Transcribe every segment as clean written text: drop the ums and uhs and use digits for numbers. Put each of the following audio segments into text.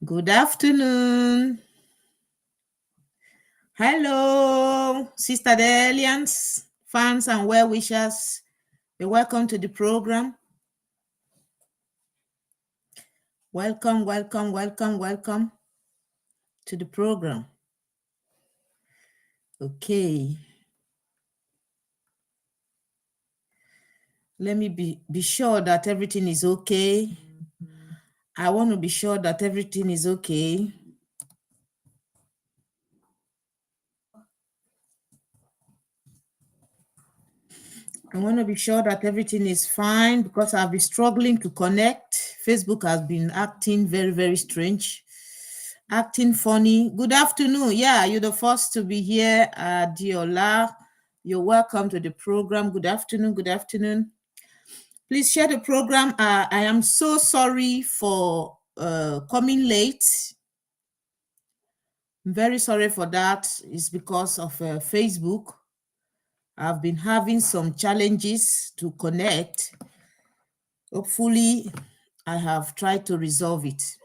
Good afternoon. Hello, Sister Delians, fans and well wishers. You're welcome to the program. Welcome to the program. Okay. Let me be sure that everything is okay. I want to be sure that everything is okay. I want to be sure that everything is fine because I've been struggling to connect. Facebook has been acting very, very strange, acting funny. Good afternoon. Yeah, you're the first to be here, Diola. You're welcome to the program. Good afternoon. Good afternoon. Please share the program. I am so sorry for coming late. I'm very sorry for that. It's because of Facebook. I've been having some challenges to connect. Hopefully, I have tried to resolve it.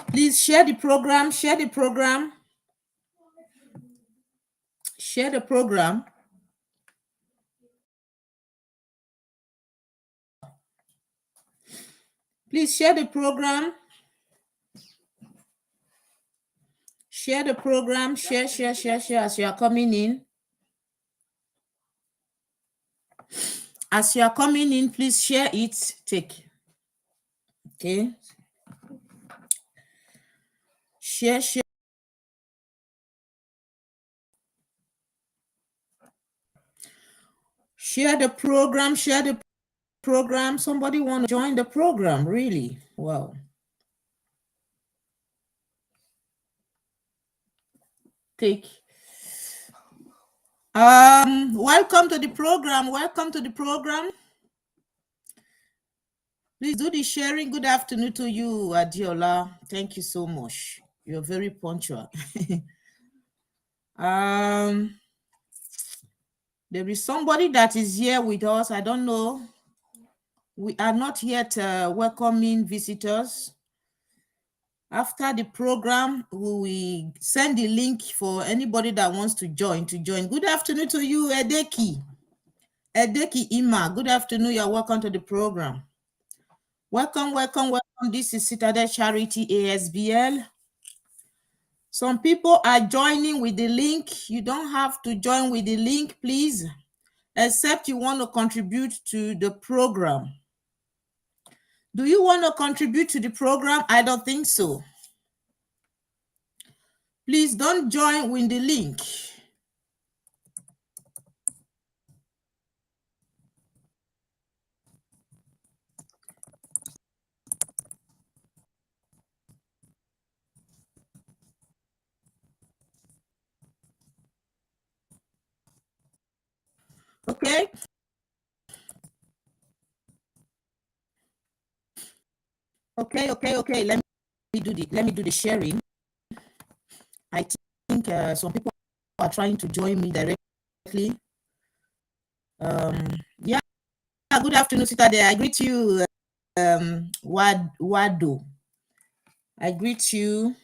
Please share the program, share the program, share the program. Please share the program. Share the program, share as you are coming in. As you are coming in, please share it. Take. Okay. Share. Share the program, share the program. Somebody want to join the program, really? Wow. Take. Welcome to the program. Welcome to the program. Please do the sharing. Good afternoon to you, Adiola. Thank you so much. You're very punctual. There is somebody that is here with us. I don't know. We are not yet welcoming visitors. After the program, we will send the link for anybody that wants to join. Good afternoon to you, Edeki. Edeki Ima. Good afternoon. You're welcome to the program. Welcome. This is Citadel Charity ASBL. Some people are joining with the link. You don't have to join with the link, please, except you want to contribute to the program. Do you want to contribute to the program? I don't think so. Please don't join with the link. Okay. Okay. Let me do the sharing. I think some people are trying to join me directly. Yeah. Good afternoon, Citadel. I greet you, Wado. I greet you.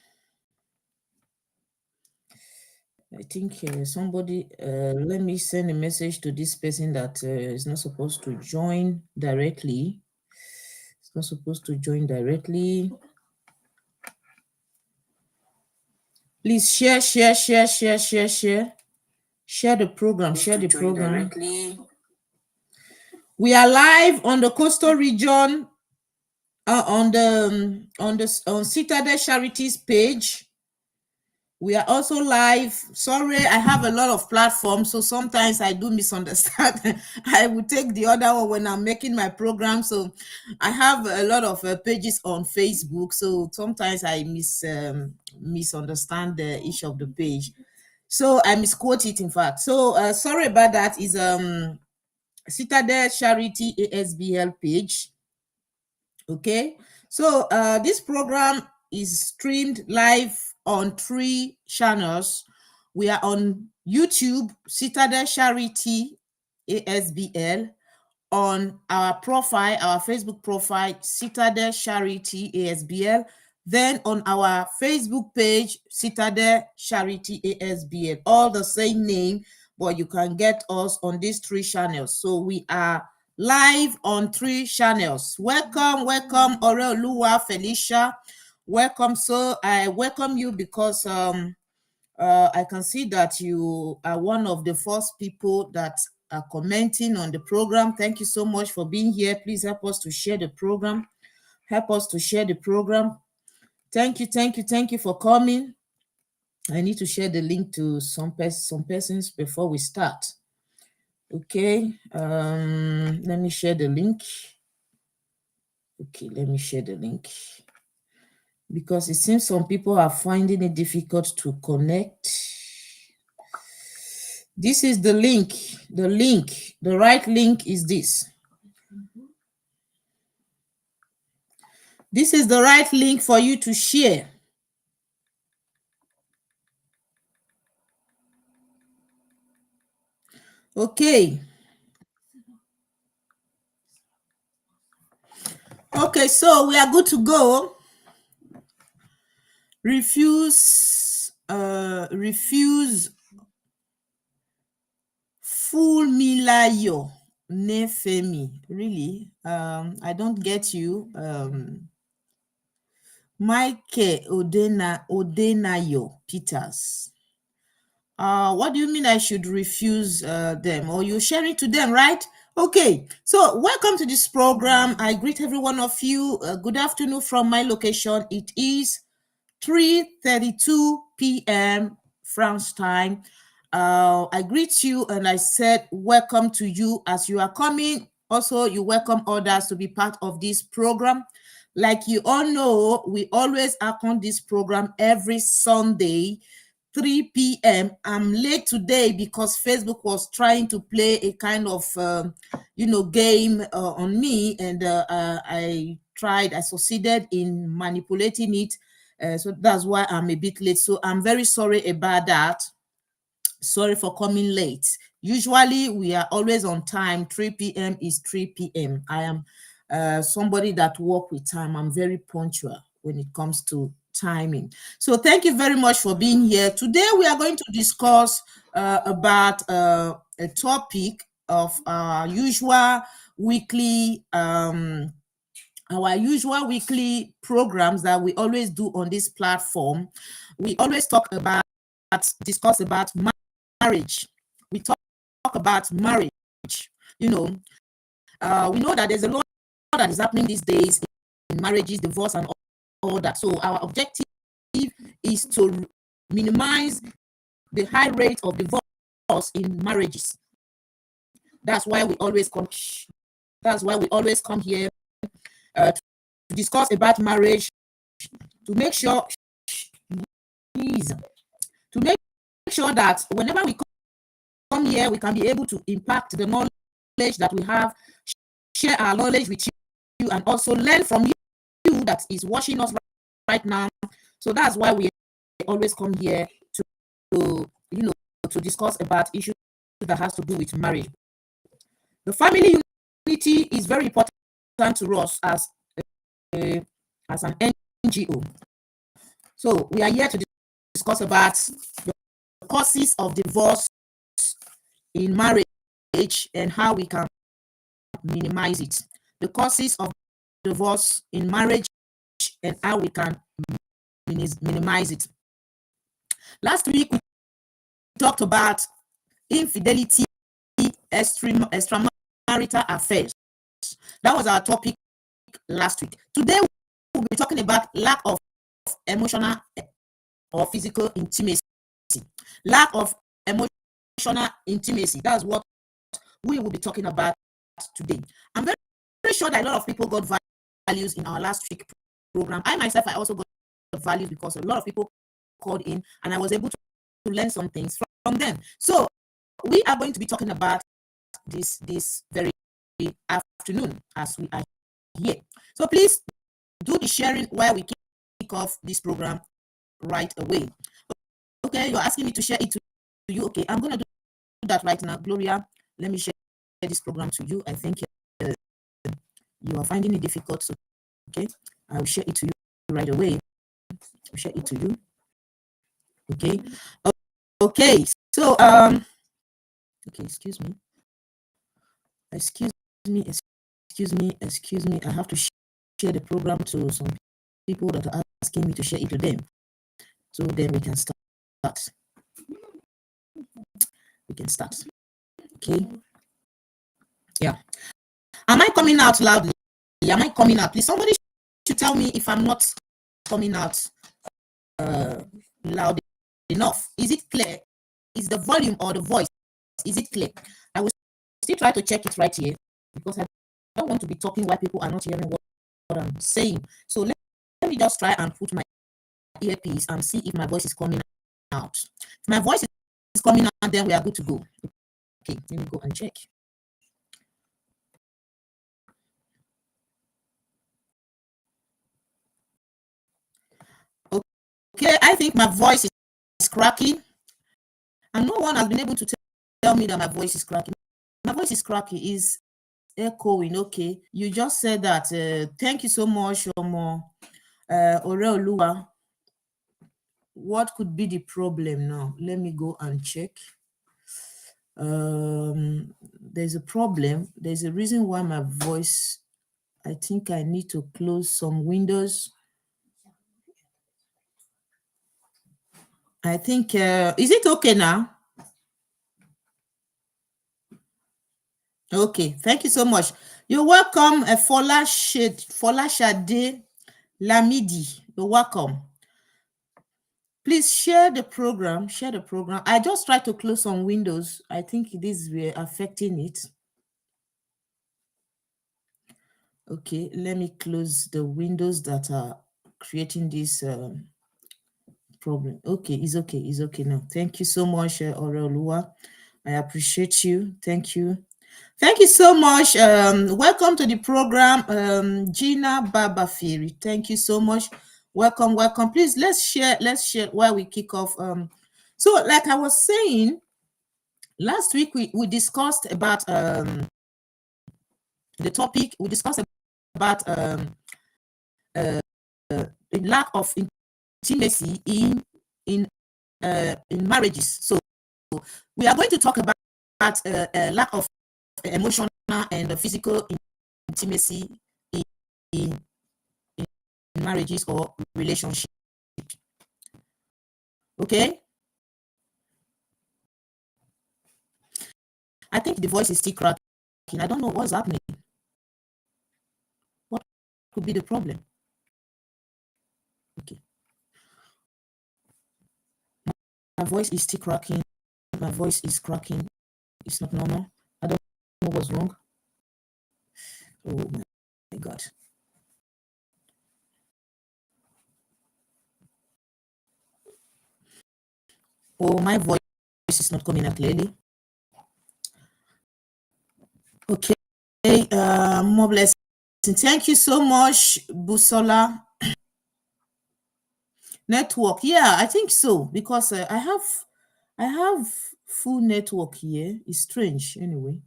I think somebody, let me send a message to this person that is not supposed to join directly. It's not supposed to join directly. Please share. Share the program. Share the program. Directly. We are live on the coastal region, on Citadel Charities page. We are also live. Sorry, I have a lot of platforms, so sometimes I do misunderstand. I will take the other one when I'm making my program. So I have a lot of pages on Facebook, so sometimes I misunderstand each of the page. So I misquote it, in fact. So sorry about that. Is Citadel Charity ASBL page. Okay, so this program is streamed live on 3 channels. We are on YouTube, Citadel Charity ASBL, on our profile, our Facebook profile, Citadel Charity ASBL. Then on our Facebook page, Citadel Charity ASBL, all the same name, but you can get us on these 3 channels. So we are live on 3 channels. Welcome, welcome, Oreoluwa Felicia. Welcome. So I welcome you because I can see that you are one of the first people that are commenting on the program. Thank you so much for being here. Please help us to share the program. Help us to share the program. Thank you, thank you, thank you for coming. I need to share the link to some persons before we start. Okay, let me share the link. Okay, let me share the link. Because it seems some people are finding it difficult to connect. This is the link. The right link is this. This is the right link for you to share. Okay. Okay, so we are good to go. Refuse Fulmilayo Nefemi. Really? I don't get you. Mike Odenayo Peters. What do you mean I should refuse them? Or you're sharing to them, right? Okay, so welcome to this program. I greet every one of you. Good afternoon from my location. It is 3:32 p.m. France time. I greet you and I said welcome to you as you are coming. Also, you welcome others to be part of this program. Like you all know, we always are on this program every Sunday, 3 p.m. I'm late today because Facebook was trying to play a kind of, game on me, and I succeeded in manipulating it. So that's why I'm a bit late. So I'm very sorry about that. Sorry for coming late. Usually we are always on time. 3 p.m. is 3 p.m. I am somebody that work with time. I'm very punctual when it comes to timing. So thank you very much for being here. Today we are going to discuss about a topic of our usual weekly programs that we always do on this platform. We always discuss about marriage. We talk about marriage. We know that there's a lot that is happening these days in marriages, divorce, and all that. So our objective is to minimize the high rate of divorce in marriages. That's why we always come here to discuss about marriage, to make sure that whenever we come here, we can be able to impact the knowledge that we have, share our knowledge with you, and also learn from you that is watching us right now. So that's why we always come here to discuss about issues that has to do with marriage. The family unity is very important to us as an NGO. So we are here to discuss about the causes of divorce in marriage and how we can minimize it. The causes of divorce in marriage and how we can minimize it. Last week we talked about infidelity, extramarital affairs. That was our topic last week. Today we'll be talking about lack of emotional or physical intimacy. Lack of emotional intimacy. That's what we will be talking about today. I'm very sure that a lot of people got values in our last week program. I myself, I also got values because a lot of people called in and I was able to learn some things from them. So we are going to be talking about this very afternoon as we are here. So please do the sharing while we kick off this program right away. Okay, you're asking me to share it to you. Okay, I'm going to do that right now. Gloria, let me share this program to you. I think you are finding it difficult, so okay, I will share it to you right away. I'll share it to you. Okay. Okay. So okay, excuse me. I have to share the program to some people that are asking me to share it to them. So then we can start. We can start. Okay. Yeah. Am I coming out loudly? Am I coming out? Please, somebody should tell me if I'm not coming out loud enough. Is it clear? Is the volume or the voice, is it clear? I will still try to check it right here because I don't want to be talking while people are not hearing what I'm saying. So let me just try and put my earpiece and see if my voice is coming out. If my voice is coming out, then we are good to go. Okay, let me go and check. Okay, I think my voice is cracking, and no one has been able to tell me that my voice is cracking. My voice is cracking, is echoing. Okay, you just said that. Thank you so much, Oreoluwa. What could be the problem now? Let me go and check. There's a problem. There's a reason why my voice, I think I need to close some windows. I think, is it okay now? Okay, thank you so much. You're welcome, Folashade Lamidi. You're welcome. Please share the program. Share the program. I just tried to close some windows. I think this will affecting it. Okay, let me close the windows that are creating this problem. Okay, it's okay. It's okay now. Thank you so much, Oreoluwa. I appreciate you. Thank you. Thank you so much. Welcome to the program, Gina Babafiri. Thank you so much. Welcome, welcome. Please let's share while we kick off. So, like I was saying, last week we discussed about the topic. We discussed about the lack of intimacy in marriages. So we are going to talk about lack of emotional and physical intimacy in marriages or relationships. Okay. I think the voice is still cracking. I don't know what's happening. What could be the problem? Okay. My voice is still cracking. My voice is cracking. It's not normal. I don't know what's wrong. Oh my God. Oh, my voice is not coming out clearly. Okay. More blessing. Thank you so much, Busola. Network. Yeah, I think so because I have full network here. It's strange anyway.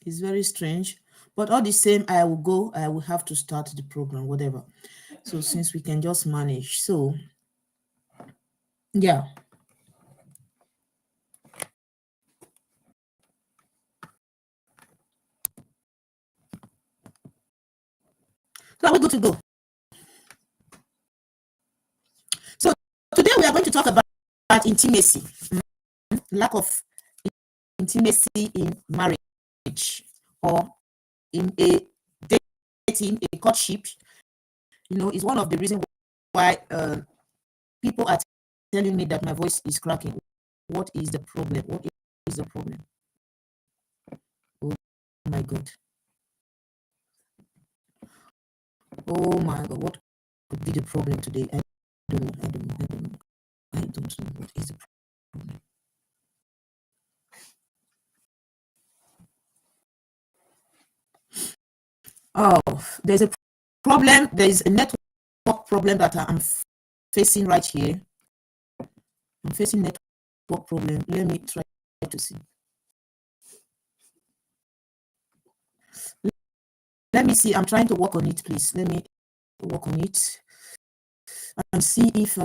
It's very strange, but all the same, I will have to start the program, whatever. So since we can just manage, so yeah. So are we good to go? So today we are going to talk about intimacy, lack of intimacy in marriage or in a dating, a courtship. You know, is one of the reasons why people are telling me that my voice is cracking. What is the problem? What is the problem? Oh my God. Oh my God. What could be the problem today? I don't know. I don't know. What is the problem? Oh, there's a problem. There is a network problem that I'm facing right here. I'm facing network network problem. Let me try to see. Let me see. I'm trying to work on it, please. Let me work on it and see if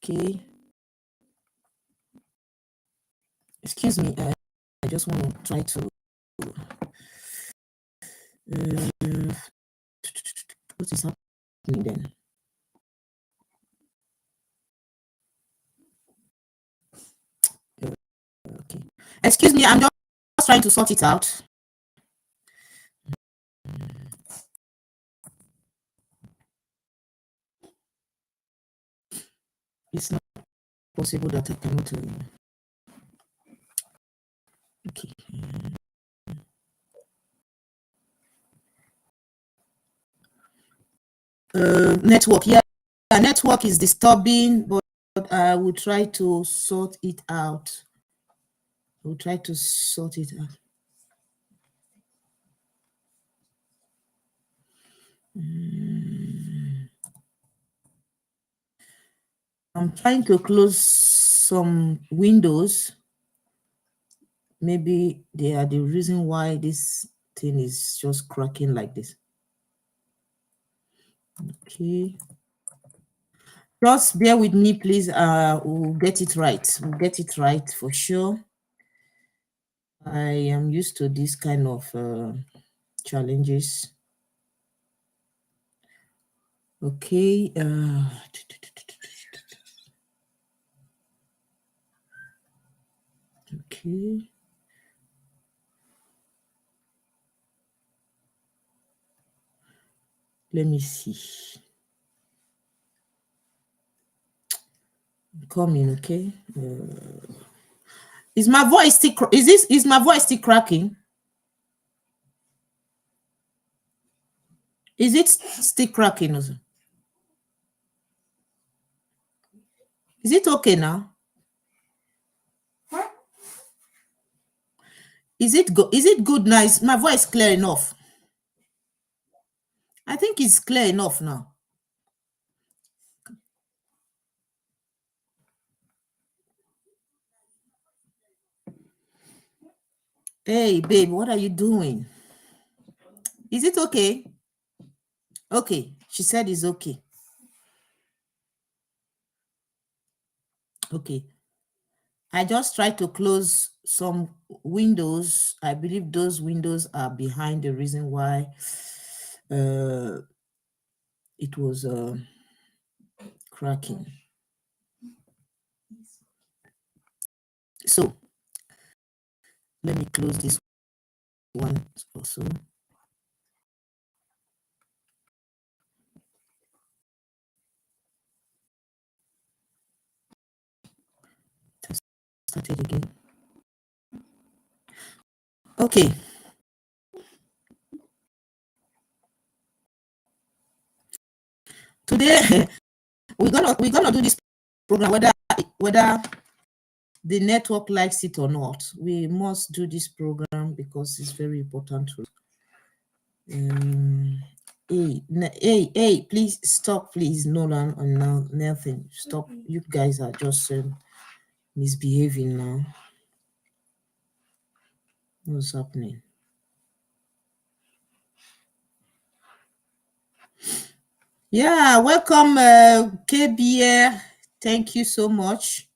okay. Excuse me. I just want to try to what is happening then? Okay. Excuse me. I'm just trying to sort it out. It's not possible that I cannot. Okay. Network. Yeah, network is disturbing, but I will try to sort it out. We'll try to sort it out. I'm trying to close some windows. Maybe they are the reason why this thing is just cracking like this. Okay. Just bear with me, please. We'll get it right. We'll get it right for sure. I am used to this kind of challenges. Okay. Okay. Let me see. Coming, okay. Is my voice still? Is my voice still cracking? Is it still cracking? Also? Is it okay now? Is it good? Is it good now? Is my voice clear enough? I think it's clear enough now. Hey, babe, what are you doing? Is it okay? Okay, she said it's okay. Okay. I just tried to close some windows. I believe those windows are behind the reason why it was cracking. So let me close this one also. Start it again. Okay. Today we're gonna do this program whether the network likes it or not. We must do this program because it's very important to hey, please stop, please. Nolan and now nothing. Stop. You guys are just misbehaving now. What's happening? Yeah, welcome, KBR. Thank you so much.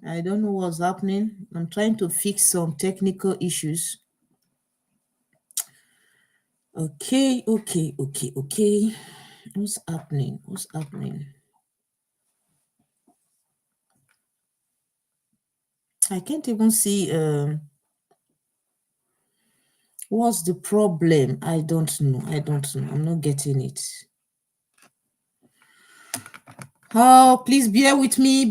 I don't know what's happening. I'm trying to fix some technical issues. Okay. What's happening? I can't even see what's the problem. I don't know. I'm not getting it. Oh, please bear with me.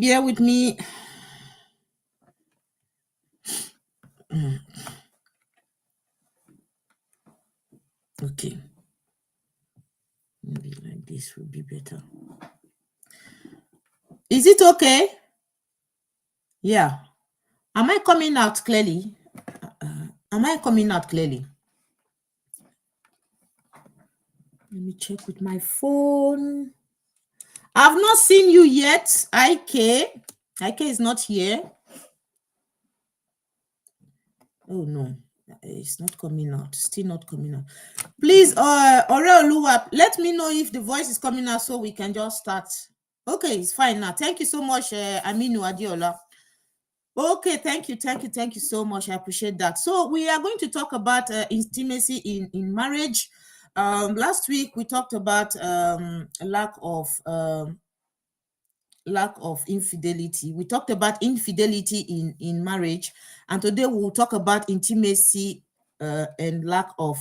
Okay. Maybe like this would be better. Is it okay? Yeah. Am I coming out clearly? Let me check with my phone. I've not seen you yet. IK is not here. Oh no, it's not coming out. Still not coming out. Please, Oreoluwa, let me know if the voice is coming out so we can just start. Okay, it's fine now. Thank you so much, Aminu Adiola. Okay, thank you so much. I appreciate that. So we are going to talk about intimacy in marriage. Last week we talked about lack of infidelity. We talked about infidelity in marriage, and today we'll talk about intimacy and lack of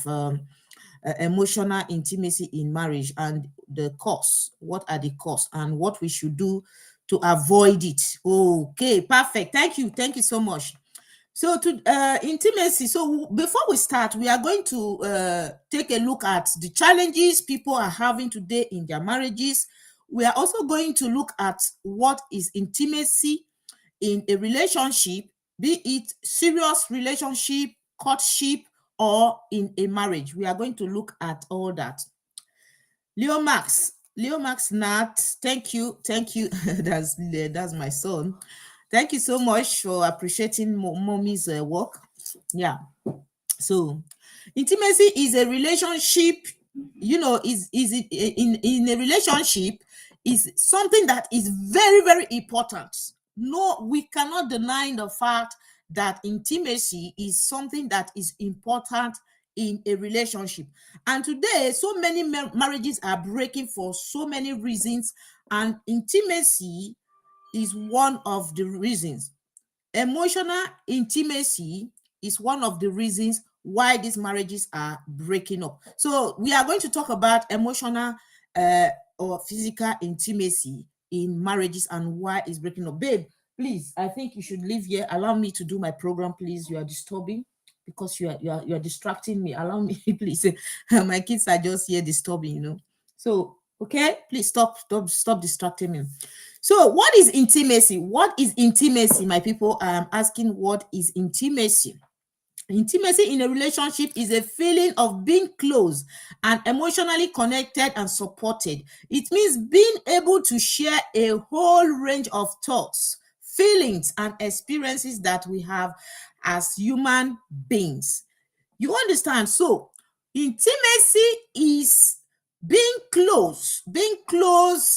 emotional intimacy in marriage and the cause. What are the cause and what we should do to avoid it? Okay, perfect. Thank you so much. So to intimacy. So before we start, we are going to take a look at the challenges people are having today in their marriages. We are also going to look at what is intimacy in a relationship, be it serious relationship, courtship, or in a marriage. We are going to look at all that. Leo Max Nat, thank you. That's my son. Thank you so much for appreciating mommy's work. Yeah. So intimacy is a relationship, is it in a relationship is something that is very, very important. No, we cannot deny the fact that intimacy is something that is important in a relationship. And today, so many marriages are breaking for so many reasons, and intimacy is one of the reasons. Emotional intimacy is one of the reasons why these marriages are breaking up. So we are going to talk about emotional or physical intimacy in marriages and why it's breaking up. Babe, please, I think you should leave here. Allow me to do my program, please. You are disturbing because you are distracting me. Allow me, please. My kids are just here disturbing. So okay, please stop distracting me. So what is intimacy? What is intimacy, my people? I am asking, what is intimacy? Intimacy in a relationship is a feeling of being close and emotionally connected and supported. It means being able to share a whole range of thoughts, feelings, and experiences that we have as human beings. You understand? So intimacy is being close,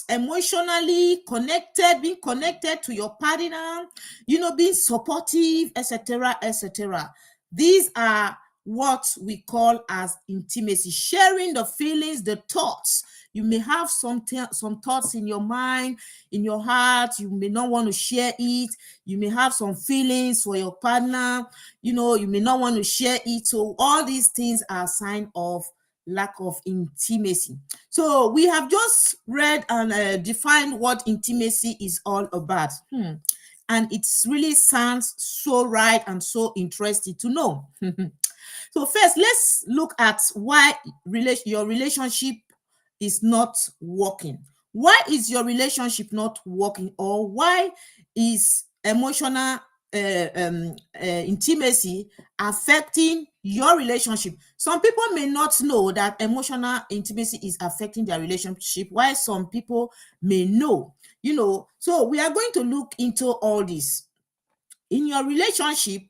emotionally connected, being connected to your partner, being supportive, etc., etc. These are what we call as intimacy, sharing the feelings, the thoughts. You may have some thoughts in your mind, in your heart. You may not want to share it. You may have some feelings for your partner. You may not want to share it. So all these things are a sign of lack of intimacy. So we have just read and defined what intimacy is all about. And it really sounds so right and so interesting to know. So first, let's look at why your relationship is not working. Why is your relationship not working, or why is emotional intimacy affecting your relationship? Some people may not know that emotional intimacy is affecting their relationship, while some people may know. So we are going to look into all this. In your relationship,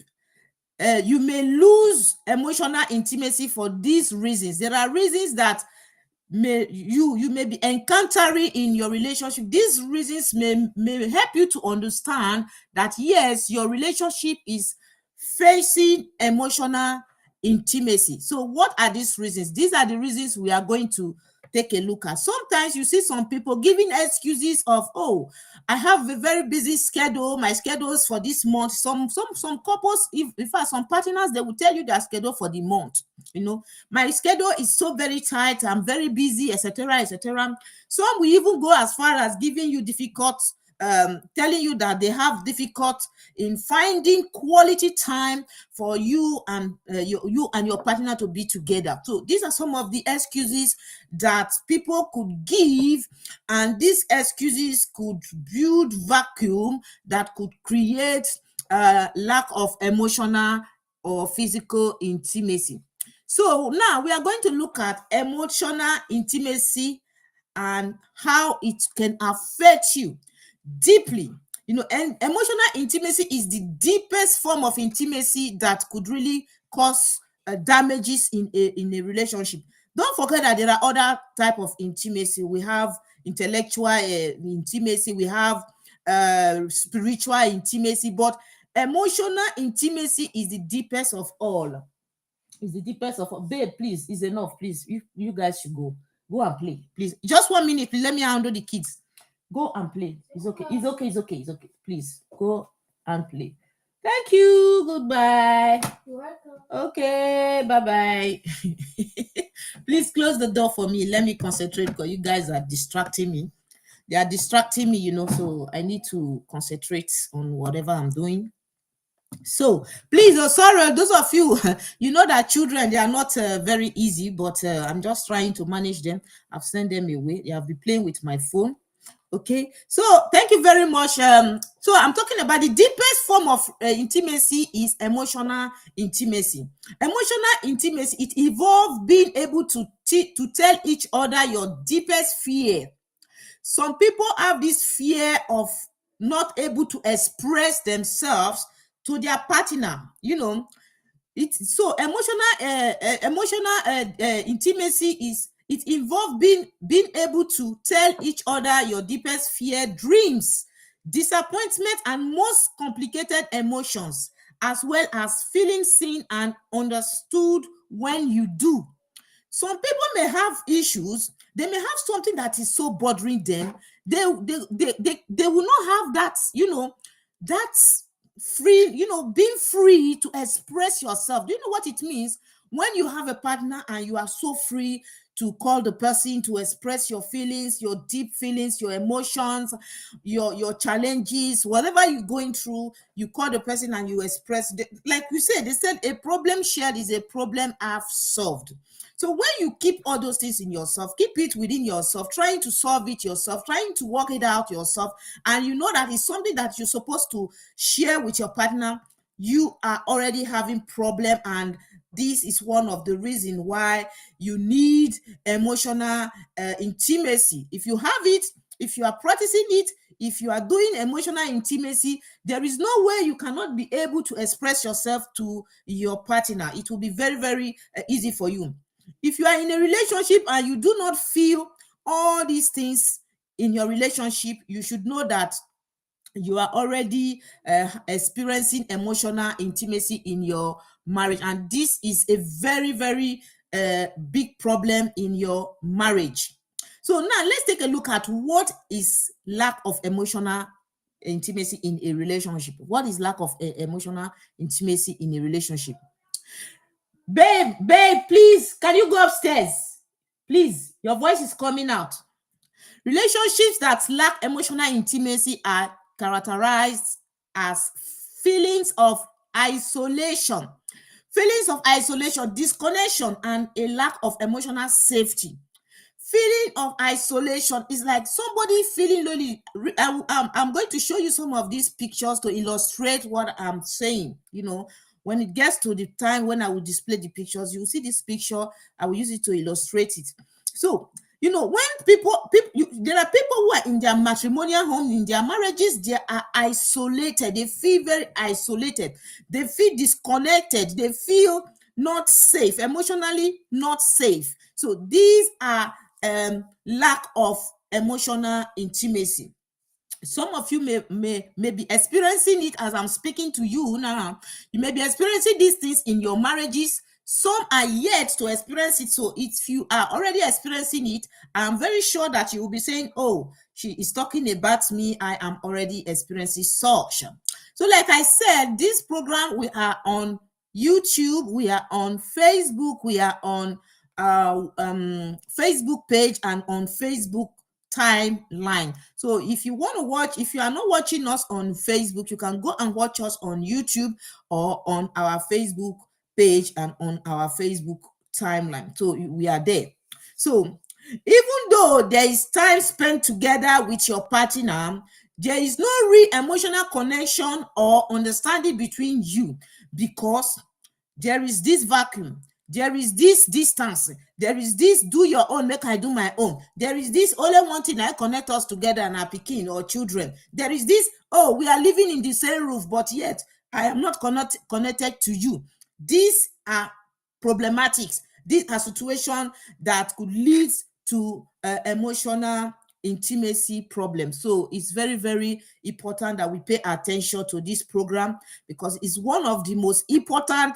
you may lose emotional intimacy for these reasons. There are reasons that you may be encountering in your relationship. These reasons may help you to understand that yes, your relationship is facing emotional intimacy. So what are these reasons? These are the reasons we are going to take a look at. Sometimes you see some people giving excuses of, oh, I have a very busy schedule. My schedules for this month. Some couples, in fact, some partners, they will tell you their schedule for the month. My schedule is so very tight. I'm very busy, etc., etc. Some will even go as far as giving you telling you that they have difficult in finding quality time for you and your partner to be together. So these are some of the excuses that people could give, and these excuses could build vacuum that could create lack of emotional or physical intimacy. So now we are going to look at emotional intimacy and how it can affect you deeply. And emotional intimacy is the deepest form of intimacy that could really cause damages in a relationship. Don't forget that there are other type of intimacy. We have intellectual intimacy, we have spiritual intimacy, but emotional intimacy is the deepest of all. Is the deepest of all. Babe, please, is enough. Please, you guys should go and play, please. Just 1 minute, please. Let me handle the kids. Go and play. It's okay. It's okay. It's okay. It's okay. Please go and play. Thank you. Goodbye. You're welcome. Okay. Bye bye. Please close the door for me. Let me concentrate because you guys are distracting me. They are distracting me, so I need to concentrate on whatever I'm doing. So please, sorry, those of you, you know that children, they are not very easy, but I'm just trying to manage them. I've sent them away. They have been playing with my phone. Okay, so thank you very much. So I'm talking about the deepest form of intimacy is emotional intimacy. Emotional intimacy, it involves being able to tell each other your deepest fear. Some people have this fear of not able to express themselves to their partner. It's so emotional intimacy is, it involves being able to tell each other your deepest fear, dreams, disappointment, and most complicated emotions, as well as feeling seen and understood when you do. Some people may have issues. They may have something that is so bothering them. They will not have that, that free, being free to express yourself. Do you know what it means when you have a partner and you are so free to call the person to express your feelings, your deep feelings, your emotions, your challenges, whatever you're going through? You call the person and you express. Like you said, they said a problem shared is a problem half solved. So when you keep all those things in yourself, keep it within yourself, trying to solve it yourself, trying to work it out yourself, and you know that it's something that you're supposed to share with your partner, you are already having problem. And this is one of the reasons why you need emotional intimacy. If you have it, if you are practicing it, if you are doing emotional intimacy, there is no way you cannot be able to express yourself to your partner. It will be very, very easy for you. If you are in a relationship and you do not feel all these things in your relationship, you should know that you are already experiencing emotional intimacy in your marriage, and this is a very, very big problem in your marriage. So now let's take a look at what is lack of emotional intimacy in a relationship. What is lack of emotional intimacy in a relationship? Babe, please, can you go upstairs? Please, your voice is coming out. Relationships that lack emotional intimacy are characterized as feelings of isolation, disconnection, and a lack of emotional safety. Feeling of isolation is like somebody feeling lonely. I'm going to show you some of these pictures to illustrate what I'm saying. When it gets to the time when I will display the pictures, you will see this picture. I will use it to illustrate it. So, when there are people who are in their matrimonial home, in their marriages, they are isolated. They feel very isolated. They feel disconnected. They feel not safe, emotionally not safe. So these are lack of emotional intimacy. Some of you may be experiencing it as I'm speaking to you now. You may be experiencing these things in your marriages. Some are yet to experience it. So if you are already experiencing it, I'm very sure that you will be saying, oh, she is talking about me. I am already experiencing such. So like I said, this program, we are on YouTube, we are on Facebook, we are on Facebook page and on Facebook timeline. So if you want to watch, if you are not watching us on Facebook, you can go and watch us on YouTube or on our Facebook page and on our Facebook timeline. So we are there. So even though there is time spent together with your partner, there is no real emotional connection or understanding between you, because there is this vacuum. There is this distance. There is this do your own, make I do my own. There is this only one thing that connect us together and our pikin or children. There is this, oh, we are living in the same roof, but yet I am not connected to you. These are problematics. These are situations that could lead to emotional intimacy problems. So it's very, very important that we pay attention to this program, because it's one of the most important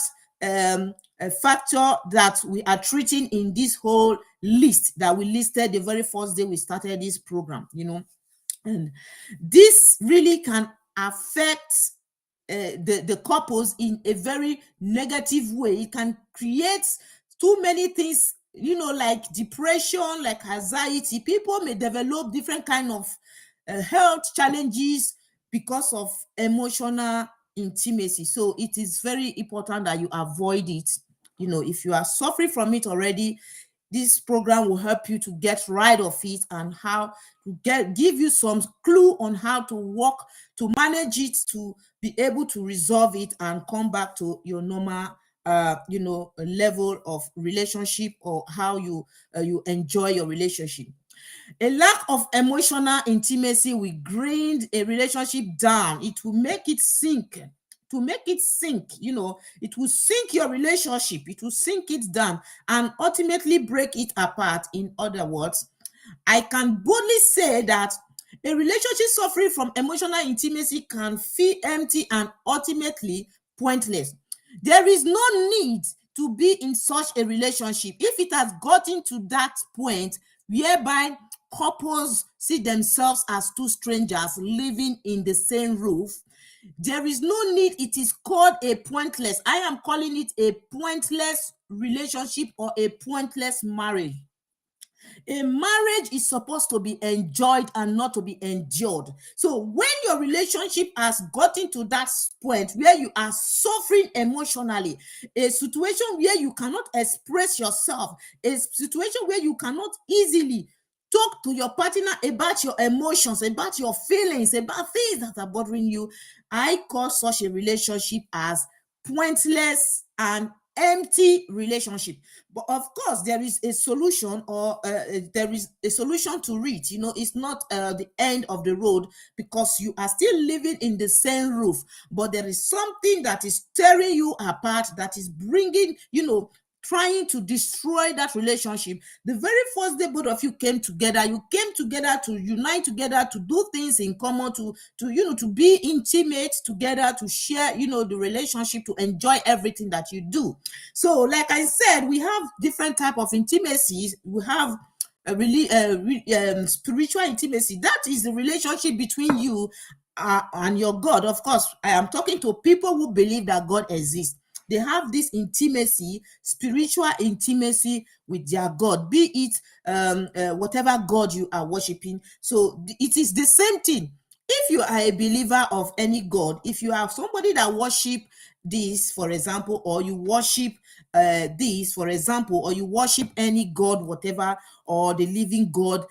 factor that we are treating in this whole list that we listed the very first day we started this program, and this really can affect the couples in a very negative way. It can create too many things, like depression, like anxiety. People may develop different kind of health challenges because of emotional intimacy. So it is very important that you avoid it. If you are suffering from it already, this program will help you to get rid of it, and how to give you some clue on how to work to manage it, to be able to resolve it and come back to your normal level of relationship, or how you enjoy your relationship. A lack of emotional intimacy will grind a relationship down. It will make it sink. To make it sink, it will sink your relationship. It will sink it down and ultimately break it apart. In other words, I can boldly say that a relationship suffering from emotional intimacy can feel empty and ultimately pointless. There is no need to be in such a relationship if it has gotten to that point whereby couples see themselves as two strangers living in the same roof. There is no need. It is called a pointless. I am calling it a pointless relationship or a pointless marriage. A marriage is supposed to be enjoyed and not to be endured. So when your relationship has gotten to that point where you are suffering emotionally, a situation where you cannot express yourself, a situation where you cannot easily talk to your partner about your emotions, about your feelings, about things that are bothering you, I call such a relationship as pointless and empty relationship. But of course, there is a solution, or there is a solution to it. It's not the end of the road, because you are still living in the same roof, but there is something that is tearing you apart, that is bringing, trying to destroy that relationship. The very first day both of you came together, to unite together, to do things in common, to be intimate together, to share, the relationship, to enjoy everything that you do. So like I said, we have different type of intimacies. We have spiritual intimacy. That is the relationship between you and your God. Of course, I am talking to people who believe that God exists. They have this intimacy, spiritual intimacy with their God, be it whatever God you are worshiping. So it is the same thing. If you are a believer of any God, if you are somebody that worship this, for example, or you worship this, for example, or you worship any God, whatever, or the living God,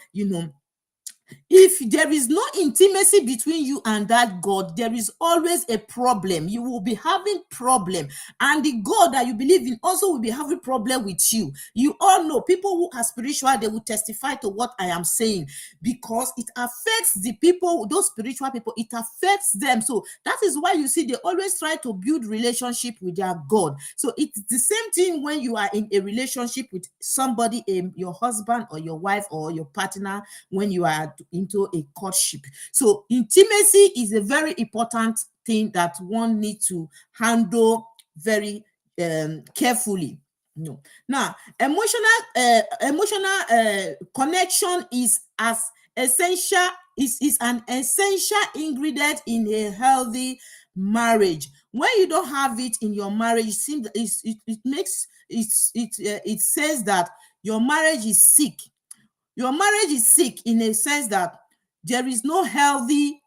if there is no intimacy between you and that God, there is always a problem. You will be having problem, and the God that you believe in also will be having problem with you. You all know people who are spiritual, they will testify to what I am saying, because it affects the people, those spiritual people, it affects them. So that is why you see they always try to build relationship with their God. So it's the same thing when you are in a relationship with somebody, your husband or your wife or your partner, when you are into a courtship. So intimacy is a very important thing that one needs to handle very carefully. Now, emotional connection is as essential, is an essential ingredient in a healthy marriage. When you don't have it in your marriage, it says that your marriage is sick. Your marriage is sick in a sense that there is no healthy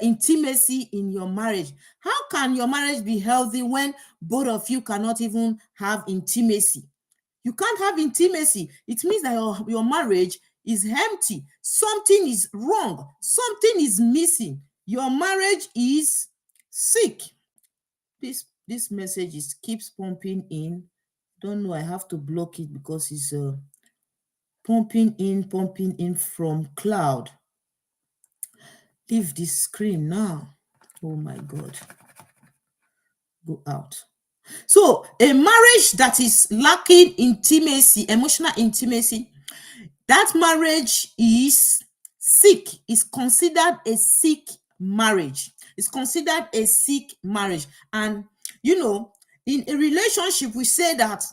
intimacy in your marriage. How can your marriage be healthy when both of you cannot even have intimacy? You can't have intimacy. It means that your marriage is empty. Something is wrong. Something is missing. Your marriage is sick. This message keeps pumping in. Don't know, I have to block it because it's pumping in from cloud. Leave this screen now. Oh my God. Go out. So a marriage that is lacking intimacy, emotional intimacy, that marriage is sick, is considered a sick marriage. It's considered a sick marriage. And in a relationship, we say that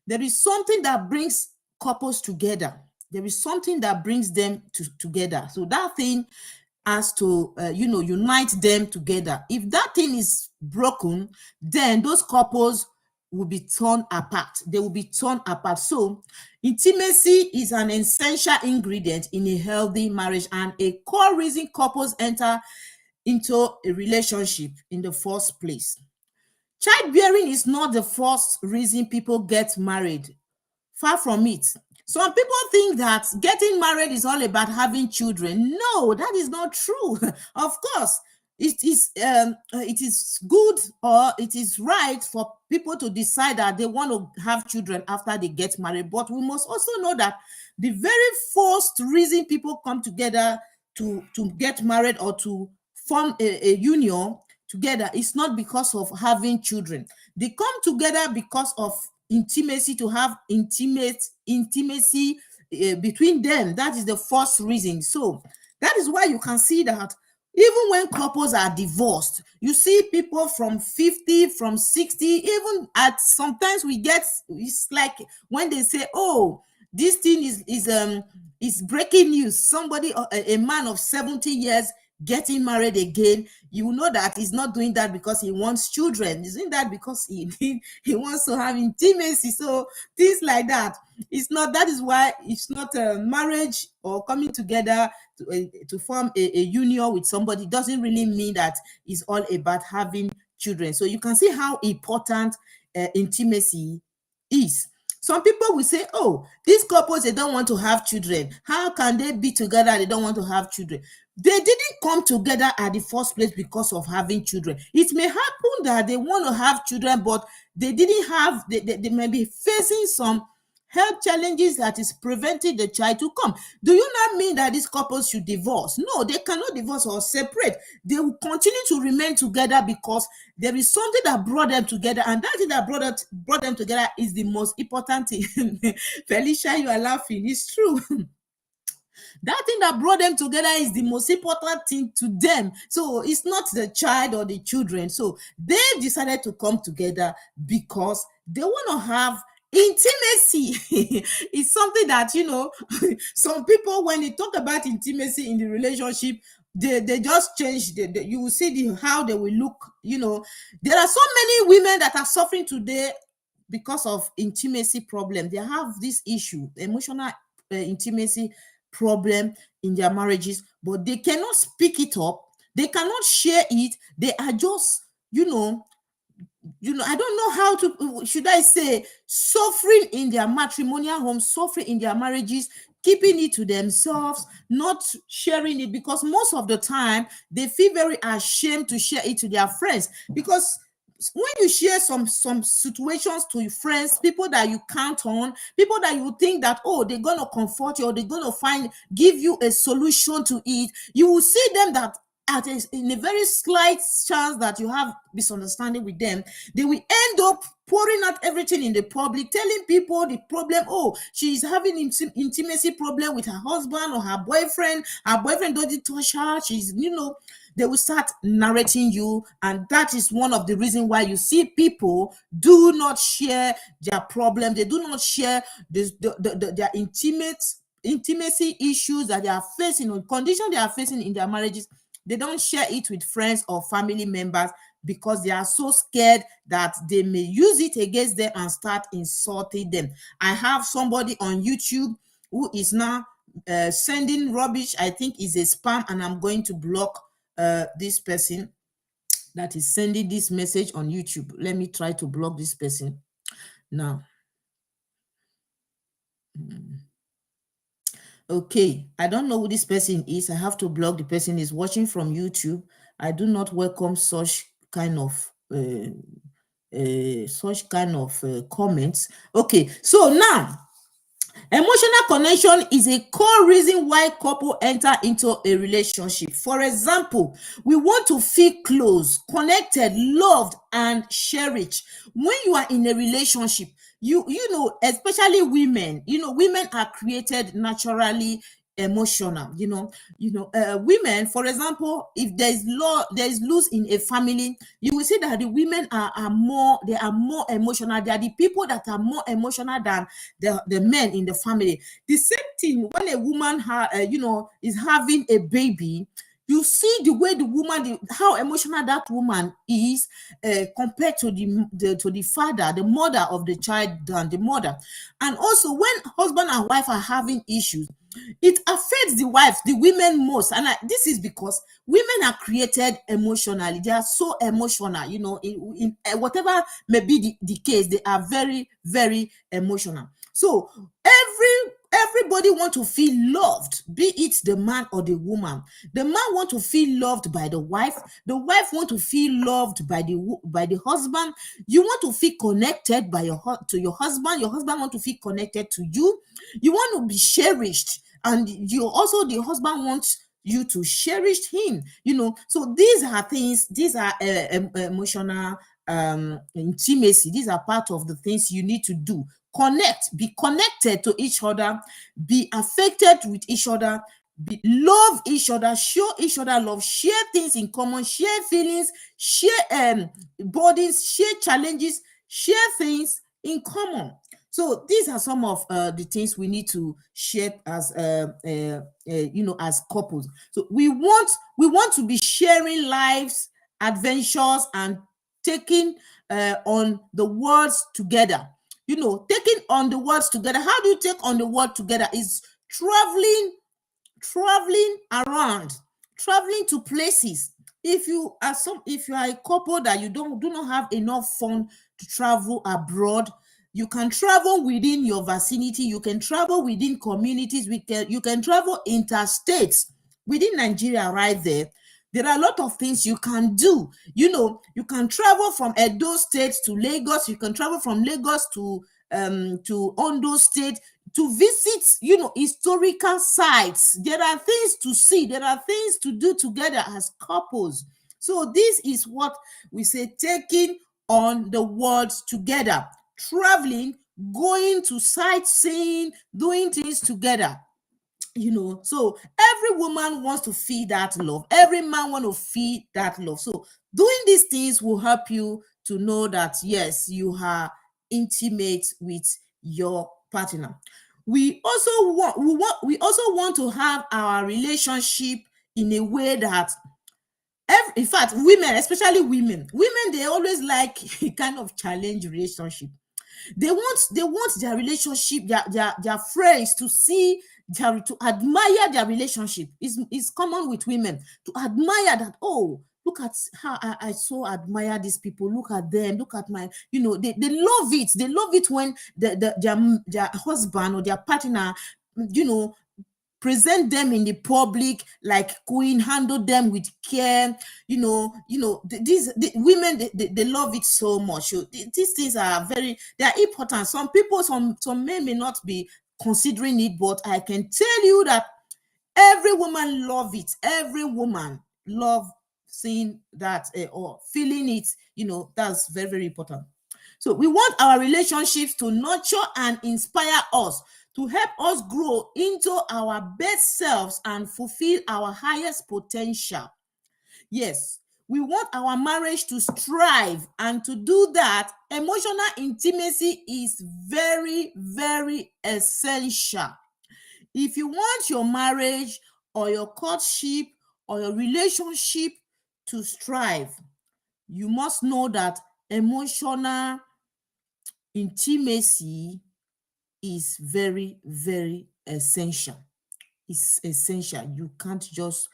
there is something that brings couples together. There is something that brings them together. So that thing has to unite them together. If that thing is broken, then those couples will be torn apart. They will be torn apart. So intimacy is an essential ingredient in a healthy marriage and a core reason couples enter into a relationship in the first place. Childbearing is not the first reason people get married. Far from it. Some people think that getting married is all about having children. No, that is not true. Of course, it is good or it is right for people to decide that they want to have children after they get married. But we must also know that the very first reason people come together to get married or to form a union together is not because of having children. They come together because of intimacy, to have intimacy between them. That is the first reason. So that is why you can see that even when couples are divorced, you see people from 50, from 60, even at sometimes we get, it's like when they say, oh, this thing is breaking news. Somebody, a man of 70 years getting married again, you know that he's not doing that because he wants children. He's doing that because he wants to have intimacy. So things like that. It's not, that is why it's not a marriage or coming together to form a union with somebody doesn't really mean that it's all about having children. So you can see how important intimacy is. Some people will say, oh, these couples, they don't want to have children. How can they be together? They don't want to have children. They didn't come together at the first place because of having children. It may happen that they want to have children, but they didn't have, they may be facing some health challenges that is preventing the child to come. Do you not mean that these couples should divorce? No, they cannot divorce or separate. They will continue to remain together because there is something that brought them together, and that thing that brought them together is the most important thing. Felicia, you are laughing. It's true. That thing that brought them together is the most important thing to them. So it's not the child or the children. So they decided to come together because they want to have intimacy. It's something that, some people, when they talk about intimacy in the relationship, they just change. You will see how they will look. There are so many women that are suffering today because of intimacy problem. They have this issue, emotional intimacy problem in their marriages, but they cannot speak it up. They cannot share it. They are just, I don't know how to, should I say, suffering in their matrimonial homes, suffering in their marriages, keeping it to themselves, not sharing it, because most of the time they feel very ashamed to share it to their friends. Because when you share some situations to your friends, people that you count on, people that you think that, oh, they're going to comfort you, or they're going to give you a solution to it, you will see them that in a very slight chance that you have misunderstanding with them, they will end up pouring out everything in the public, telling people the problem. Oh, she's having intimacy problem with her husband or her boyfriend. Her boyfriend doesn't touch her. They will start narrating you, and that is one of the reasons why you see people do not share their problem. They do not share their intimacy issues that they are facing, or conditions they are facing in their marriages. They don't share it with friends or family members because they are so scared that they may use it against them and start insulting them. I have somebody on YouTube who is now sending rubbish. I think is a spam, and I'm going to block this person that is sending this message on YouTube. Let me try to block this person now. Okay, I don't know who this person is. I have to block the person. Is watching from YouTube. I do not welcome such kind of such kind of comments. Okay, so now emotional connection is a core reason why couple enter into a relationship. For example, we want to feel close, connected, loved, and cherished. When you are in a relationship, you know, especially women, you know, women are created naturally emotional. Women, for example, if there is loss in a family, you will see that the women are more, they are more emotional. They are the people that are more emotional than the men in the family. The same thing when a woman is having a baby, you see the way the woman, how emotional that woman is compared to the father, the mother of the child than the mother. And also when husband and wife are having issues, it affects the wives, the women most. And this is because women are created emotionally. They are so emotional, in whatever may be the case, they are very, very emotional. So everybody want to feel loved, be it the man or the woman. The man want to feel loved by the wife want to feel loved by the husband. You want to feel connected by to your husband want to feel connected to you. You want to be cherished, and you also, the husband wants you to cherish him. So these are things, these are emotional intimacy. These are part of the things you need to do. Be connected to each other, be affected with each other, love each other, show each other love, share things in common, share feelings, share burdens, share challenges, share things in common. So these are some of the things we need to share as as couples. So we want to be sharing lives, adventures, and taking on the words together. Taking on the words together. How do you take on the word together? Is traveling around, traveling to places. If you are a couple that you do not have enough fund to travel abroad, you can travel within your vicinity, you can travel within communities, you can travel interstates within Nigeria. Right there are a lot of things you can do. You can travel from Edo State to Lagos, you can travel from Lagos to Ondo State to visit, historical sites. There are things to see, there are things to do together as couples. So this is what we say, taking on the world together, traveling, going to sightseeing, doing things together. So every woman wants to feel that love, every man want to feel that love. So doing these things will help you to know that yes, you are intimate with your partner. We also want to have our relationship in a way that in fact, women, especially women, they always like a kind of challenge relationship. They want their relationship, their friends to see to admire their relationship. Is common with women to admire that. Oh, look at how I so admire these people. Look at them. Look at my, they love it. They love it when their husband or their partner, present them in the public like queen, handle them with care. These women, they love it so much. So these things are they are important. Some people, some men may not be considering it, but I can tell you that every woman love it. Every woman love seeing that or feeling it. That's very, very important. So we want our relationships to nurture and inspire us, to help us grow into our best selves and fulfill our highest potential. Yes, we want our marriage to strive, and to do that, emotional intimacy is very, very essential. If you want your marriage or your courtship or your relationship to strive, you must know that emotional intimacy is very, very essential. It's essential. You can't just